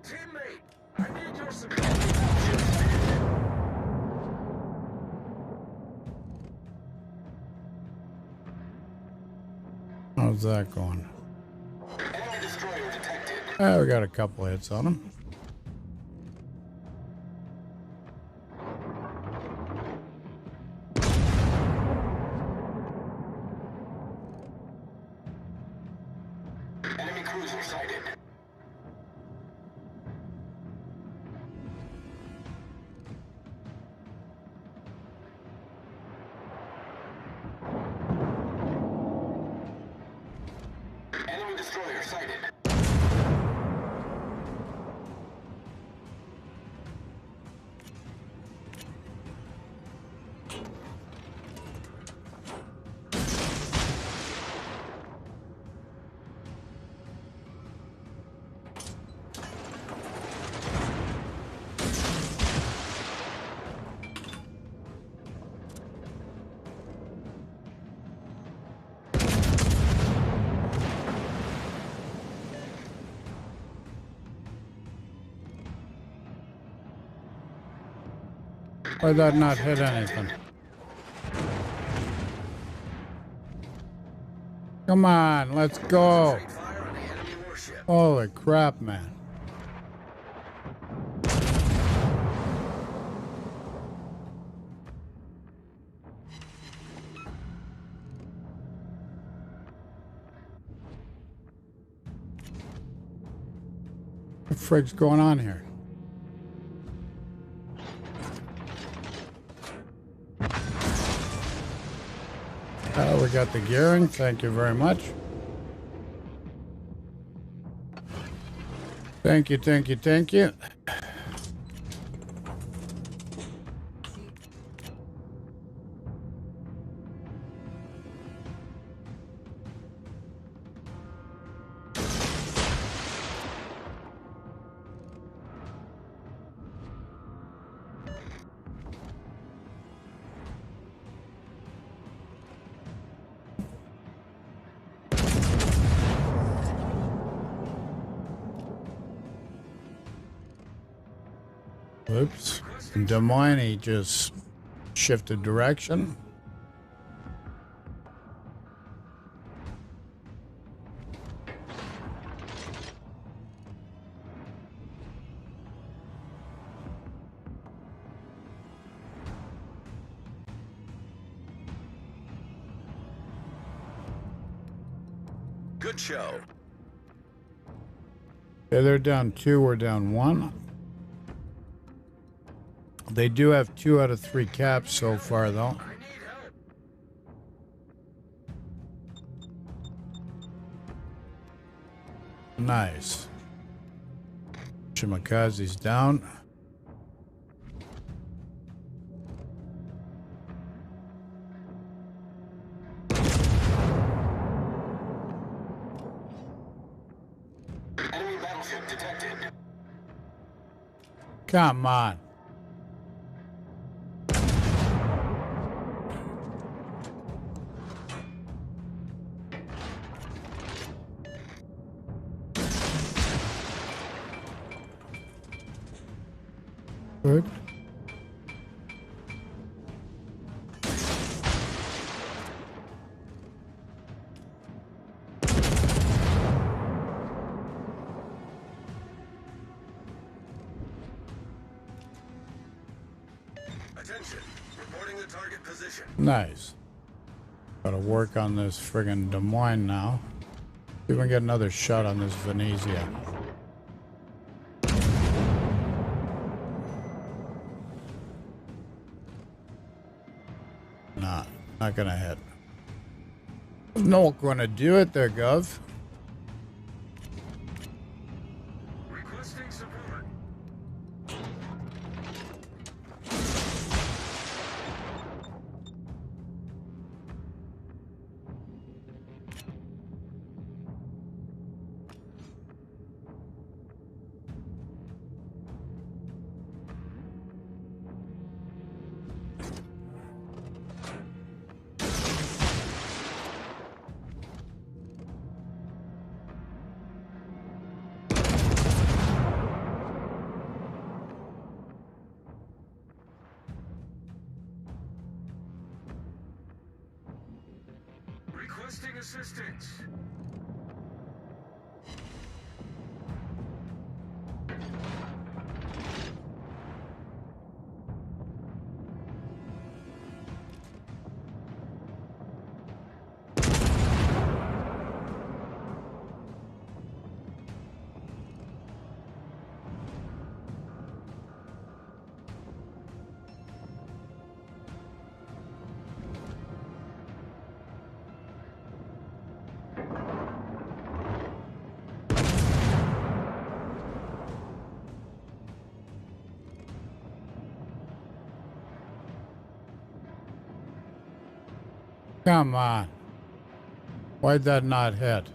Speaker 3: Teammate, I need your support.
Speaker 1: How's that going?
Speaker 3: Enemy destroyer detected.
Speaker 1: We got a couple hits on him.
Speaker 3: Enemy cruiser sighted. Enemy destroyer sighted.
Speaker 1: Why'd that not hit anything? Come on, let's go.
Speaker 3: Fire on the enemy warship.
Speaker 1: Holy crap, man. What the frig's going on here? We got the gearing. Thank you very much. Thank you, thank you, thank you. Oops. Des Moines, he just shifted direction.
Speaker 3: Good show.
Speaker 1: Yeah, they're down 2, we're down 1. They do have 2 out of 3 caps so far, though.
Speaker 3: I need help.
Speaker 1: Nice. Shimakaze's down.
Speaker 3: Enemy battleship detected.
Speaker 1: Come on. Good.
Speaker 3: Attention. Reporting the target position.
Speaker 1: Nice. Gotta work on this friggin' Des Moines now. See if we can get another shot on this Venezia. Not gonna hit. Not gonna do it there, Gov.
Speaker 3: Requesting support. Requesting assistance.
Speaker 1: Come on. Why'd that not hit?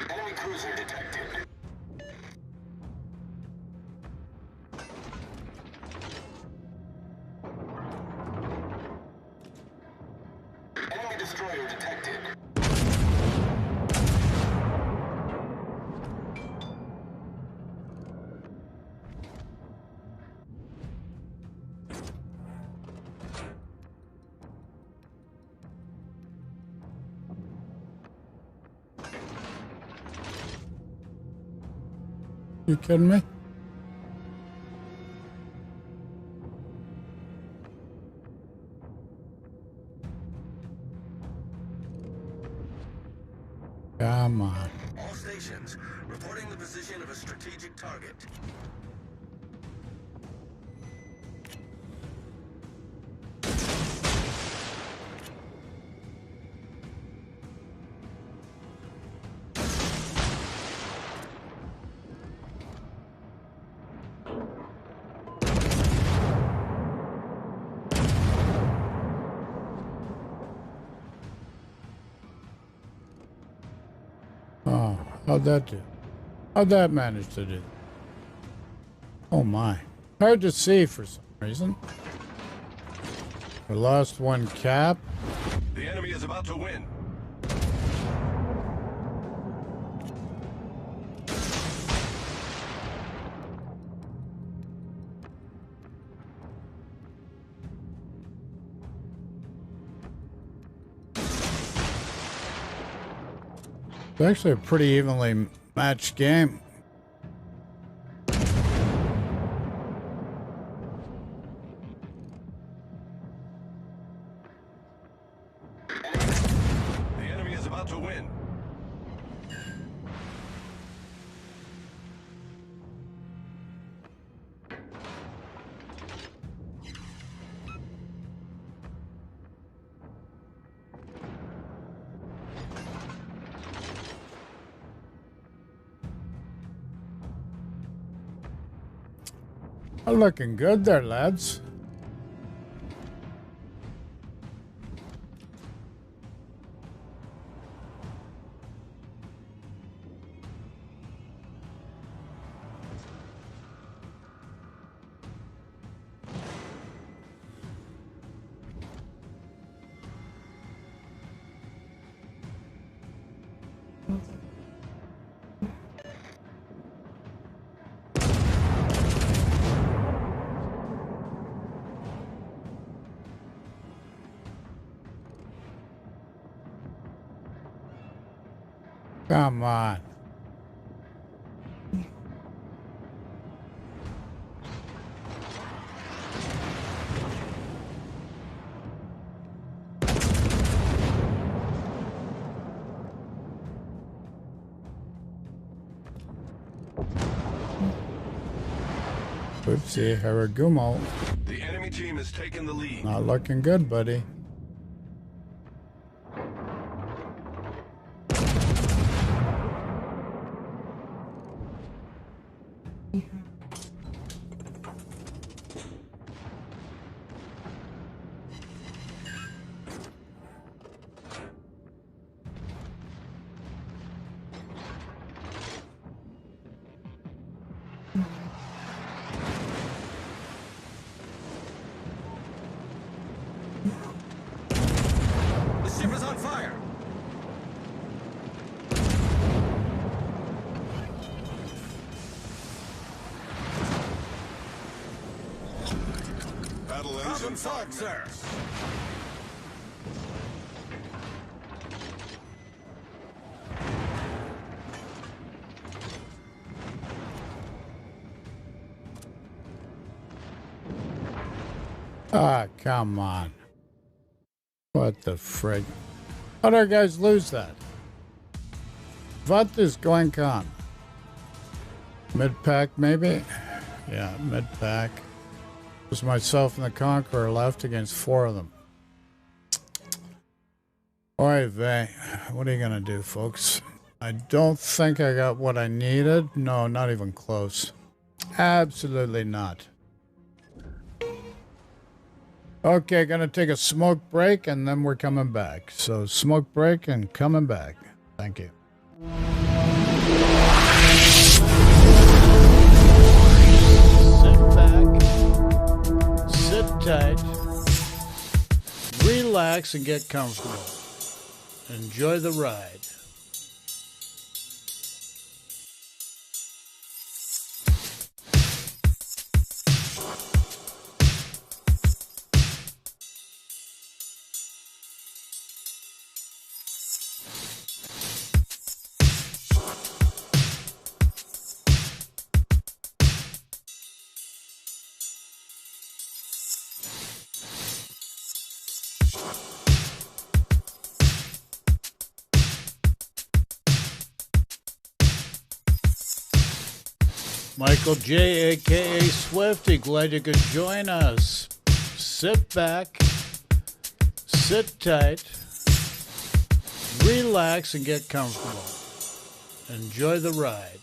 Speaker 3: Enemy cruiser detected. Enemy destroyer detected.
Speaker 1: You kidding me? Come on.
Speaker 3: All stations reporting the position of a strategic target.
Speaker 1: Oh, how'd that do? How'd that manage to do? Oh my. Hard to see for some reason. We lost one cap.
Speaker 3: The enemy is about to win.
Speaker 1: It's actually a pretty evenly matched game.
Speaker 3: The enemy is about to win.
Speaker 1: Looking good there, lads. Come on. Oopsie, Haragumo.
Speaker 3: The enemy team has taken the lead.
Speaker 1: Not looking good, buddy.
Speaker 3: The ship is on fire. Battle engine fog, sir.
Speaker 1: Ah, come on. What the frig? How do our guys lose that? What is going on? Mid-pack, maybe? Yeah, mid-pack. It was myself and the Conqueror left against 4 of them. Oy vey. What are you gonna do, folks? I don't think I got what I needed. No, not even close. Absolutely not. Okay, gonna take a smoke break and then we're coming back. So smoke break and coming back. Thank you. Sit back, sit tight, relax and get comfortable. Enjoy the ride. Michael J, aka Swifty, glad you could join us. Sit back, sit tight, relax and get comfortable. Enjoy the ride.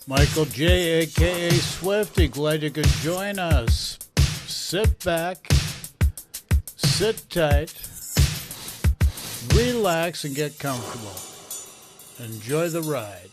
Speaker 1: Michael J, aka Swifty, glad you could join us. Sit back, sit tight, relax and get comfortable. Enjoy the ride.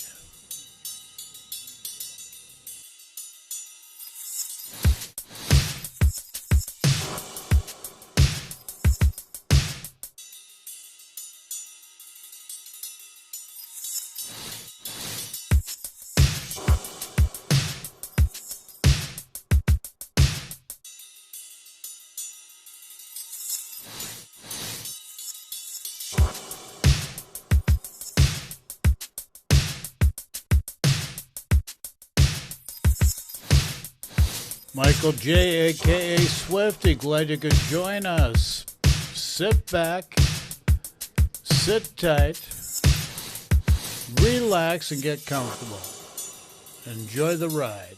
Speaker 1: Michael J, aka Swifty, glad you could join us. Sit back, sit tight, relax and get comfortable. Enjoy the ride.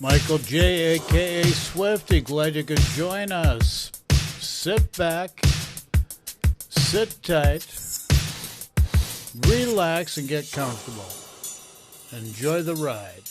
Speaker 1: Michael J, aka Swifty, glad you could join us. Sit back, Sit tight, relax, and get comfortable. Enjoy the ride.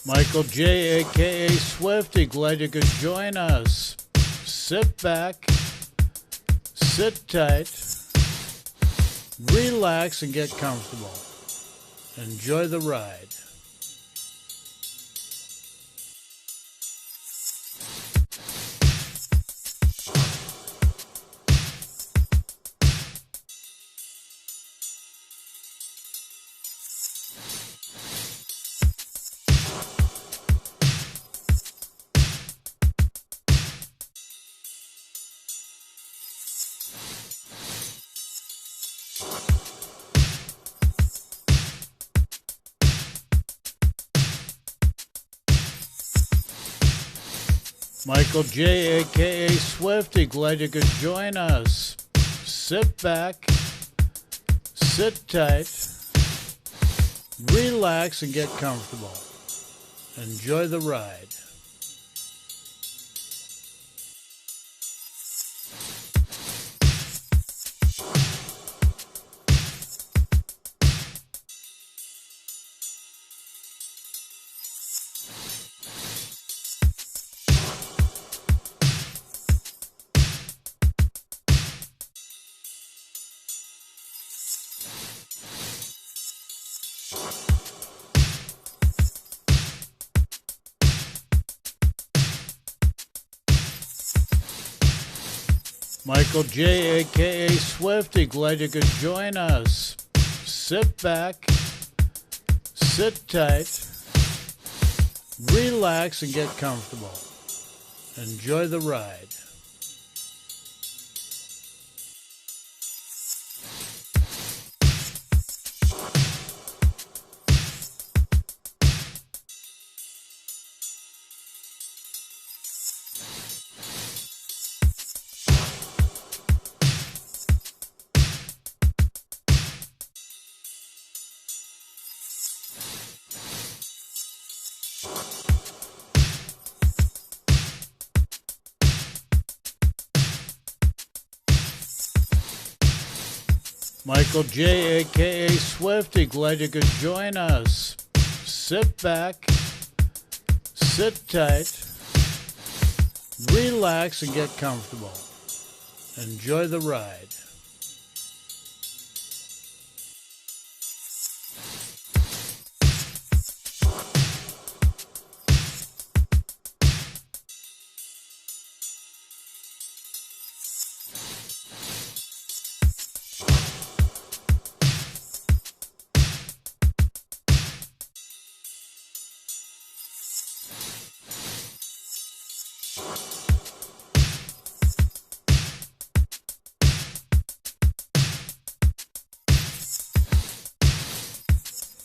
Speaker 1: Michael J, aka Swifty, glad you could join us. Sit back, sit tight, relax, and get comfortable. Enjoy the ride. Michael J, aka Swifty, glad you could join us. Sit back, sit tight, relax, and get comfortable. Enjoy the ride. Michael J, aka Swifty, glad you could join us. Sit back, sit tight, relax, and get comfortable. Enjoy the ride. Michael J, aka Swifty, glad you could join us. Sit back, sit tight, relax, and get comfortable. Enjoy the ride.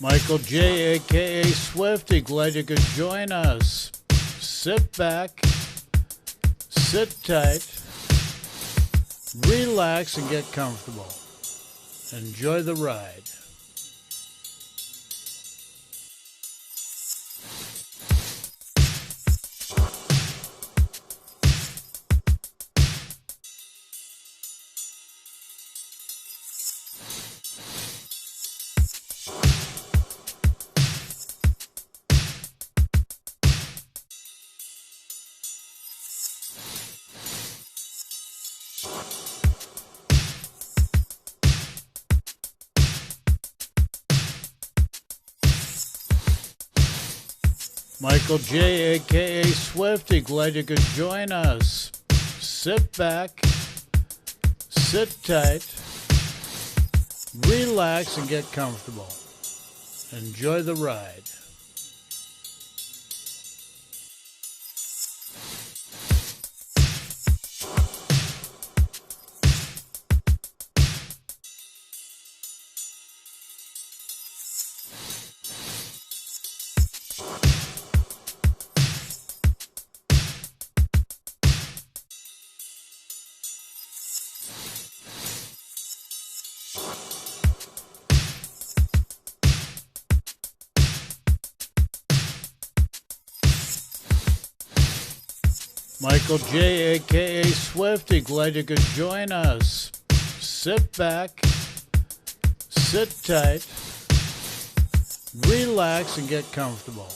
Speaker 1: Michael J, aka Swifty, glad you could join us. Sit back, sit tight, relax, and get comfortable. Enjoy the ride. Michael J, aka Swifty, glad you could join us. Sit back, sit tight, relax, and get comfortable. Enjoy the ride. Michael J, aka Swifty, glad you could join us. Sit back, sit tight, relax, and get comfortable.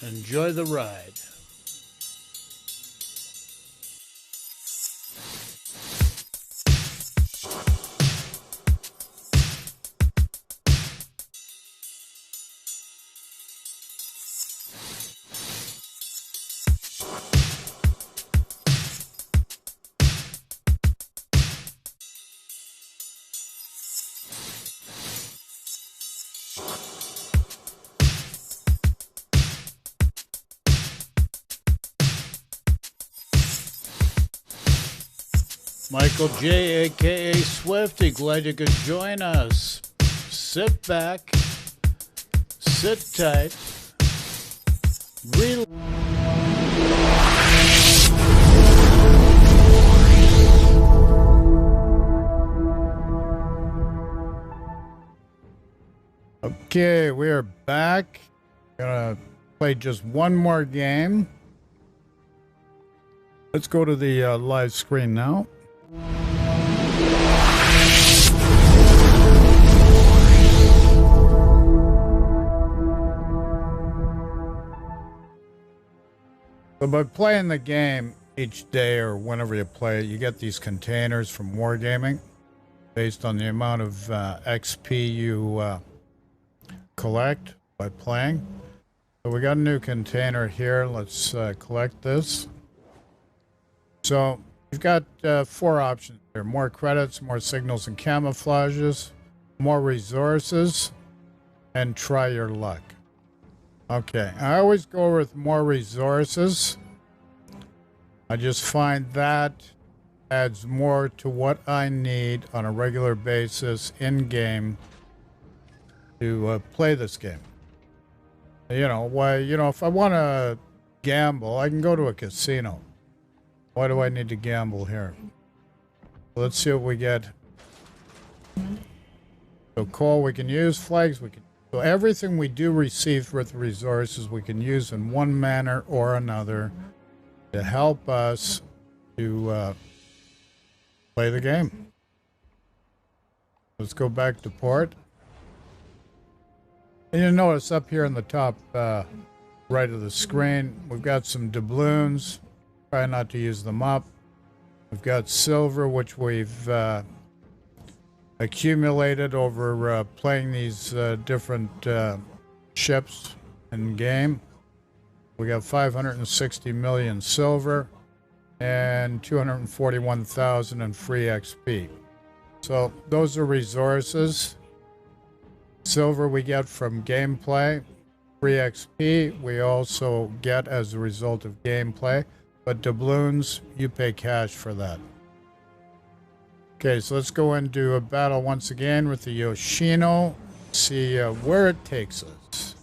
Speaker 1: Enjoy the ride. Michael J, aka Swifty, glad you could join us. Sit back, sit tight, relax. Okay, we are back. Gonna play just one more game. Let's go to the live screen now. So by playing the game each day or whenever you play it, you get these containers from Wargaming based on the amount of XP you collect by playing. So we got a new container here. Let's collect this. So you've got 4 options here: more credits, more signals and camouflages, more resources, and try your luck. Okay, I always go with more resources. I just find that adds more to what I need on a regular basis in game to play this game. You know, if I want to gamble, I can go to a casino. Why do I need to gamble here? Let's see what we get. So coal we can use, flags we can. So everything we do receive with resources we can use in one manner or another to help us to play the game. Let's go back to port. And you notice up here in the top right of the screen, we've got some doubloons. Try not to use them up. We've got silver, which we've accumulated over playing these different ships in game. We got 560 million silver and 241,000 in free XP. So those are resources. Silver we get from gameplay. Free XP we also get as a result of gameplay. But doubloons, you pay cash for that. Okay, so let's go into a battle once again with the Yoshino. See where it takes us.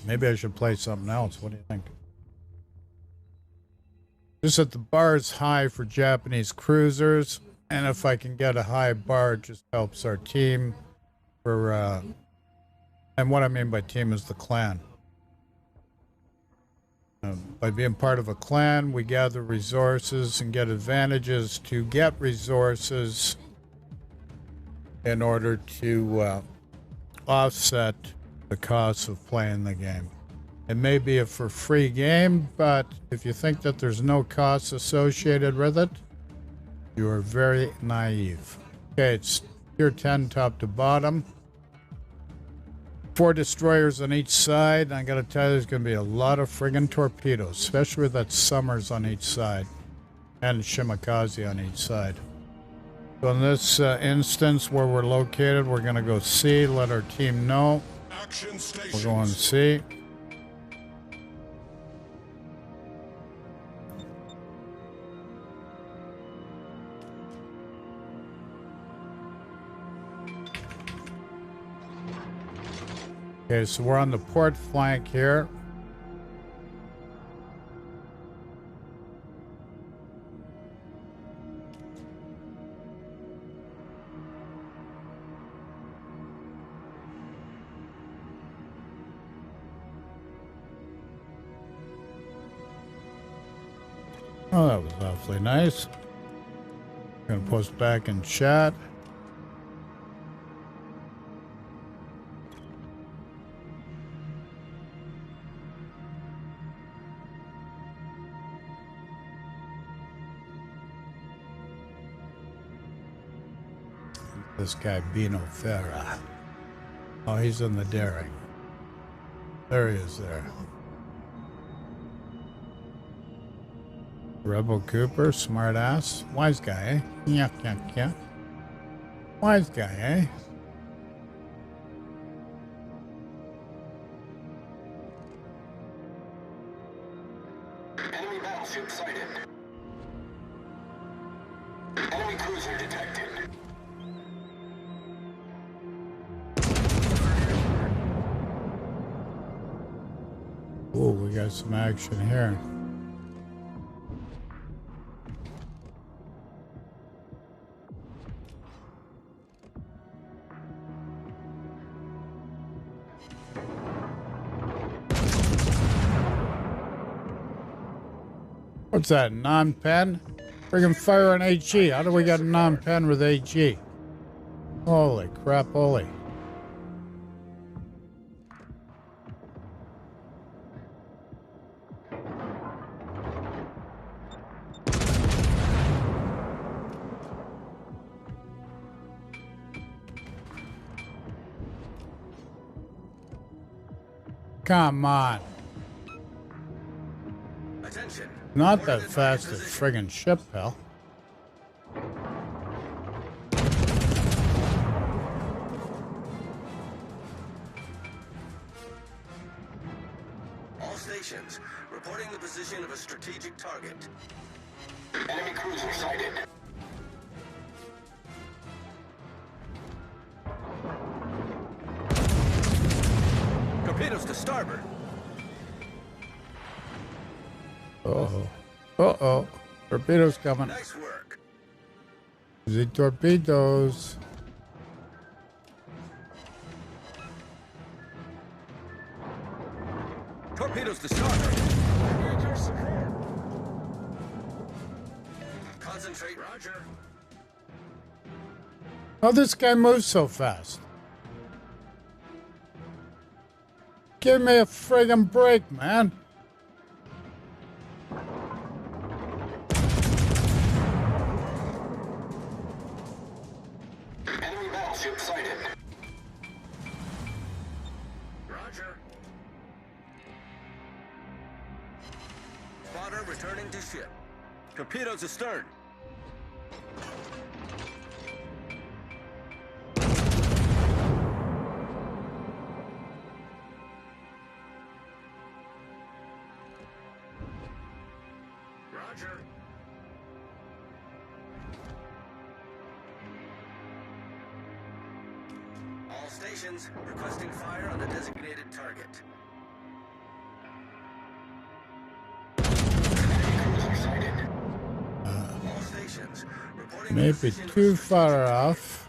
Speaker 1: Maybe I should play something else. What do you think? Just that the bar is high for Japanese cruisers, and if I can get a high bar, it just helps our team. And what I mean by team is the clan. By being part of a clan, we gather resources and get advantages to get resources in order to offset the costs of playing the game. It may be a for free game, but if you think that there's no costs associated with it, you are very naive. Okay, it's tier 10 top to bottom. 4 destroyers on each side. I gotta tell you, there's gonna be a lot of friggin' torpedoes, especially with that Summers on each side and Shimakaze on each side. So in this instance where we're located, we're gonna go C, let our team know. We'll go on C. Okay, so we're on the port flank here. Oh, that was awfully nice. Gonna post back in chat. This guy Bino Ferra. Oh, he's in the daring. There he is there. Rebel Cooper, smart ass. Wise guy, eh? Yeah. Wise guy, eh?
Speaker 3: Enemy battleship sighted. Enemy cruiser detected.
Speaker 1: Oh, we got some action here. What's that, non-pen? Friggin' fire an HE. How do we get a non-pen with HE? Holy crap, holy. Come on.
Speaker 3: Attention.
Speaker 1: Not that fast as friggin' ship, pal.
Speaker 3: All stations reporting the position of a strategic target. Enemy cruiser sighted. Torpedoes to starboard.
Speaker 1: Uh-oh. Uh-oh. Torpedoes coming.
Speaker 3: Nice work.
Speaker 1: The torpedoes.
Speaker 3: Torpedoes to starboard. Concentrate, Roger.
Speaker 1: Oh, this guy moves so fast. Give me a friggin' break, man.
Speaker 3: Enemy battleship sighted. Roger. Spotter returning to ship. Torpedoes astern. Roger. All stations requesting fire on the designated target. All stations reporting the
Speaker 1: Maybe
Speaker 3: position of a
Speaker 1: too
Speaker 3: strategic
Speaker 1: far
Speaker 3: target.
Speaker 1: off.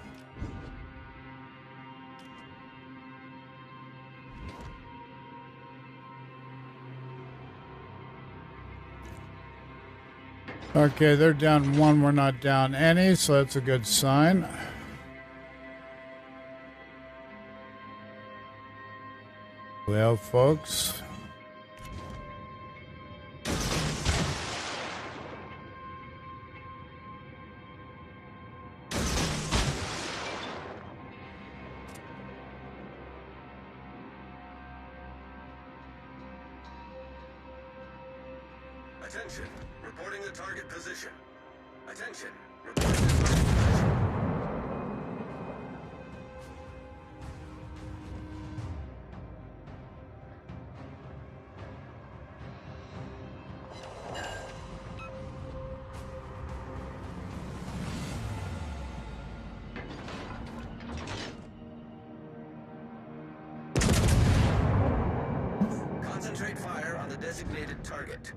Speaker 1: Okay, they're down one, we're not down any, so that's a good sign. Well, folks.
Speaker 3: Attention, reporting the target position. Attention, reporting the target position. Concentrate fire on the designated target.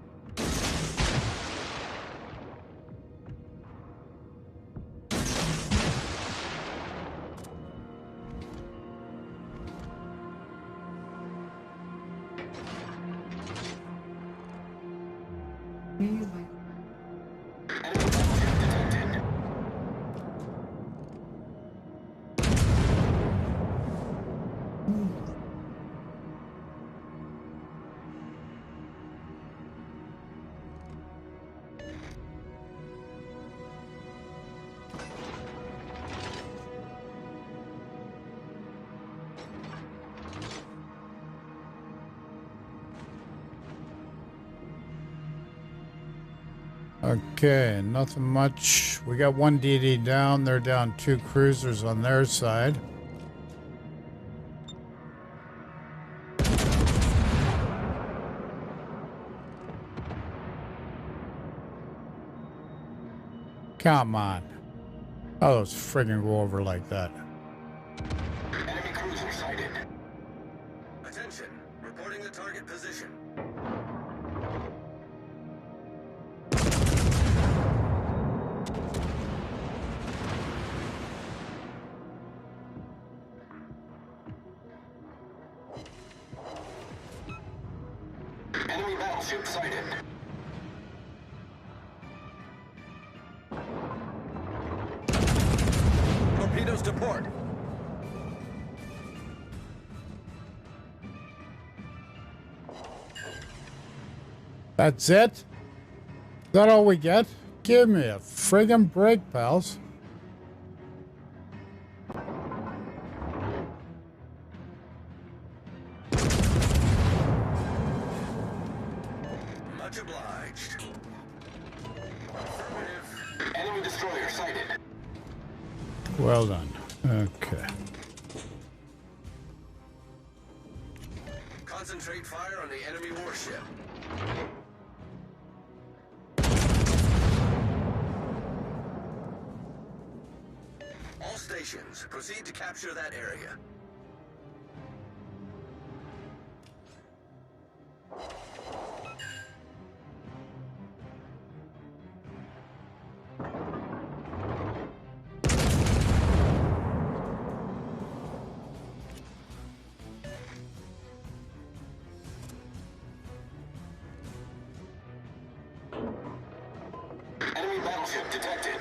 Speaker 1: Okay, nothing much. We got one DD down. They're down 2 cruisers on their side. Come on. Oh, those friggin' go over like that.
Speaker 3: Enemy cruiser sighted. Attention, reporting the target position. Enemy battleship sighted. Torpedoes to port.
Speaker 1: That's it? Is that all we get? Give me a friggin' break, pals.
Speaker 3: Much obliged. Affirmative. Enemy destroyer sighted.
Speaker 1: Well done. Okay.
Speaker 3: Concentrate fire on the enemy warship. All stations, proceed to capture that area. Enemy battleship detected.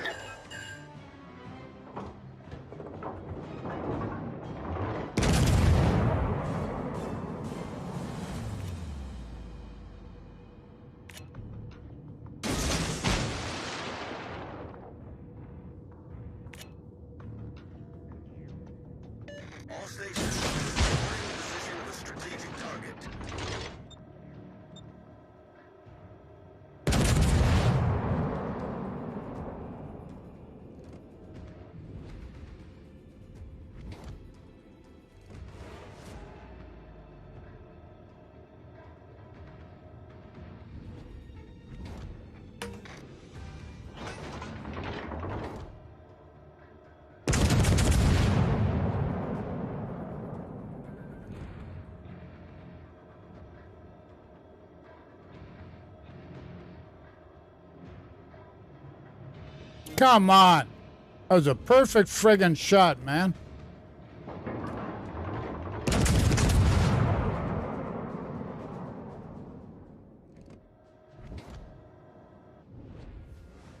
Speaker 3: All stations, position of a strategic target.
Speaker 1: Come on. That was a perfect friggin' shot, man.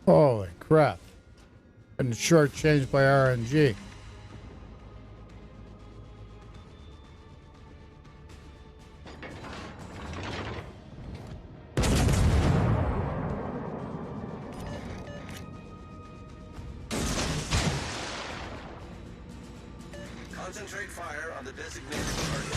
Speaker 1: Holy crap. Been shortchanged by RNG.
Speaker 3: Concentrate fire on the designated target.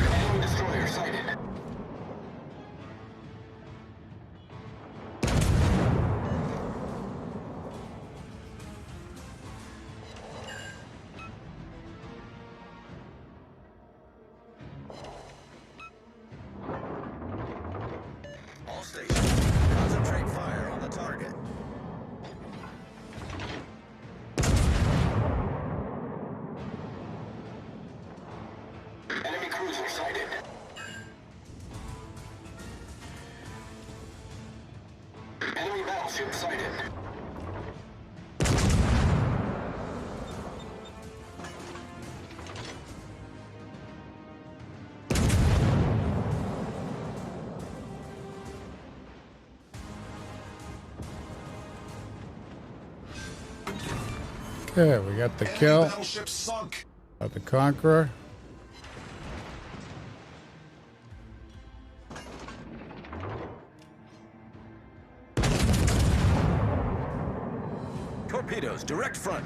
Speaker 3: Enemy destroyer sighted. All stations, concentrate fire on the target. Enemy cruiser sighted. Enemy battleship sighted.
Speaker 1: Okay, we got the kill.
Speaker 3: Battleship sunk.
Speaker 1: Got the Conqueror.
Speaker 3: Torpedoes, direct front.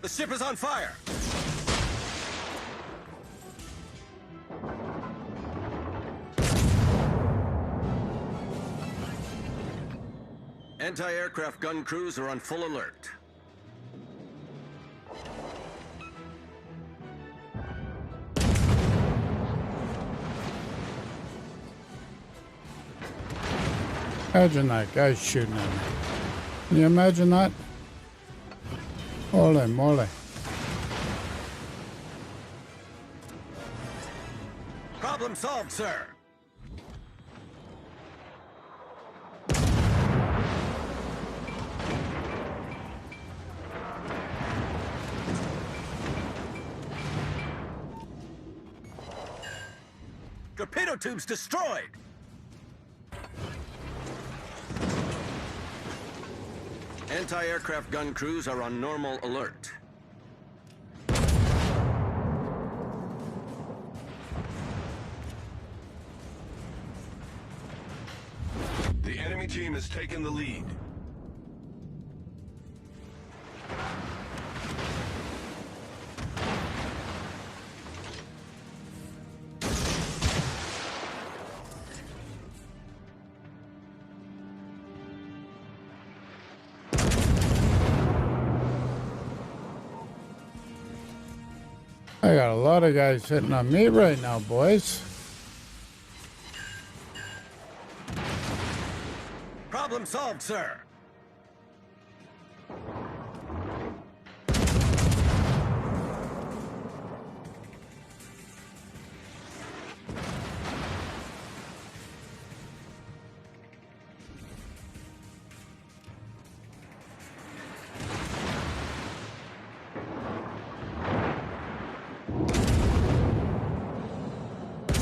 Speaker 3: The ship is on fire! Anti-aircraft gun crews are on full alert.
Speaker 1: Imagine that guy shooting at me. Can you imagine that? Holy moly.
Speaker 3: Problem solved, sir. Torpedo tubes destroyed! Anti-aircraft gun crews are on normal alert.
Speaker 4: The enemy team has taken the lead.
Speaker 1: I got a lot of guys hitting on me right now, boys.
Speaker 3: Problem solved, sir.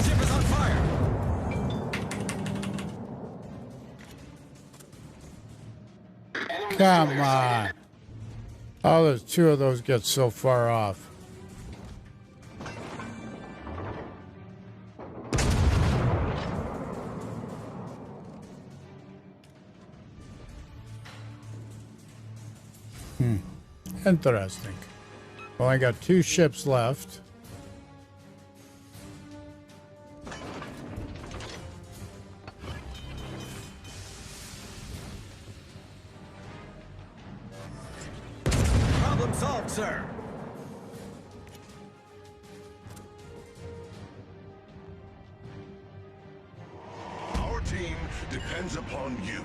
Speaker 3: Ship is on fire.
Speaker 1: Come on. Oh, there's two of those get so far off. Interesting. Well, I got two ships left.
Speaker 3: Problem solved, sir.
Speaker 4: Our team depends upon you.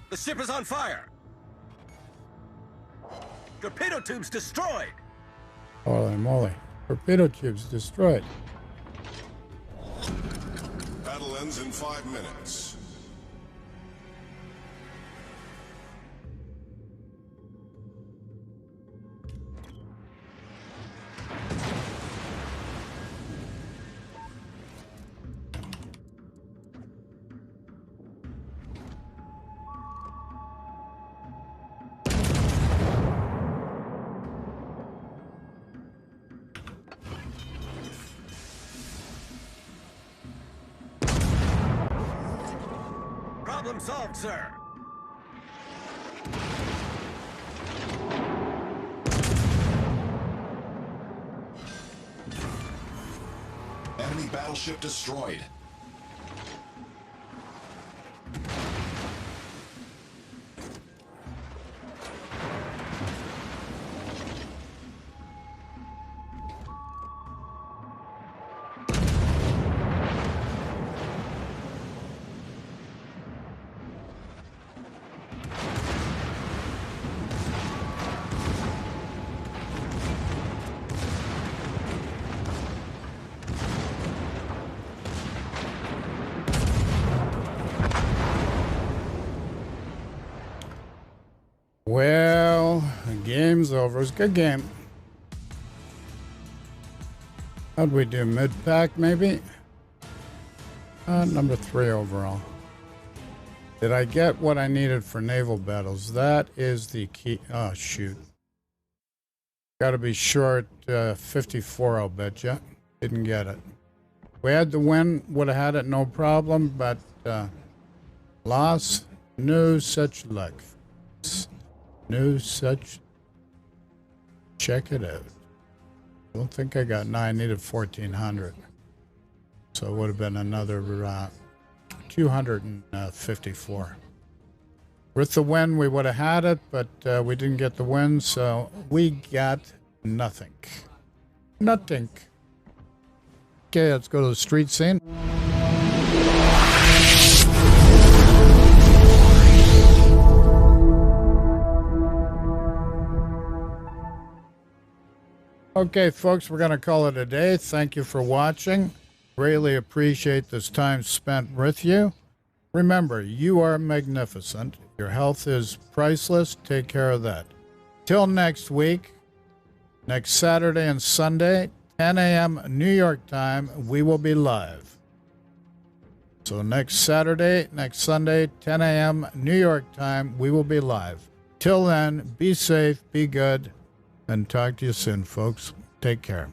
Speaker 3: The ship is on fire. Torpedo tubes destroyed.
Speaker 1: Holy moly. Torpedo tubes destroyed.
Speaker 4: Battle ends in 5 minutes.
Speaker 3: Problem solved, sir.
Speaker 4: Enemy battleship destroyed.
Speaker 1: Well, the game's over. It was a good game. How'd we do? Mid-pack, maybe? Number 3 overall. Did I get what I needed for naval battles? That is the key. Oh, shoot. Got to be short 54, I'll bet you. Didn't get it. We had the win, would have had it no problem, but loss, no such luck. No such. Check it out. I don't think I got 9. I needed 1,400. So it would have been another 254. With the win, we would have had it, but we didn't get the win, so we got nothing. Nothing. Okay, let's go to the street scene. Okay, folks, we're going to call it a day. Thank you for watching. Greatly appreciate this time spent with you. Remember, you are magnificent. Your health is priceless. Take care of that. Till next week, next Saturday and Sunday, 10 a.m. New York time, we will be live. So next Saturday, next Sunday, 10 a.m. New York time, we will be live. Till then, be safe, be good, and talk to you soon, folks. Take care.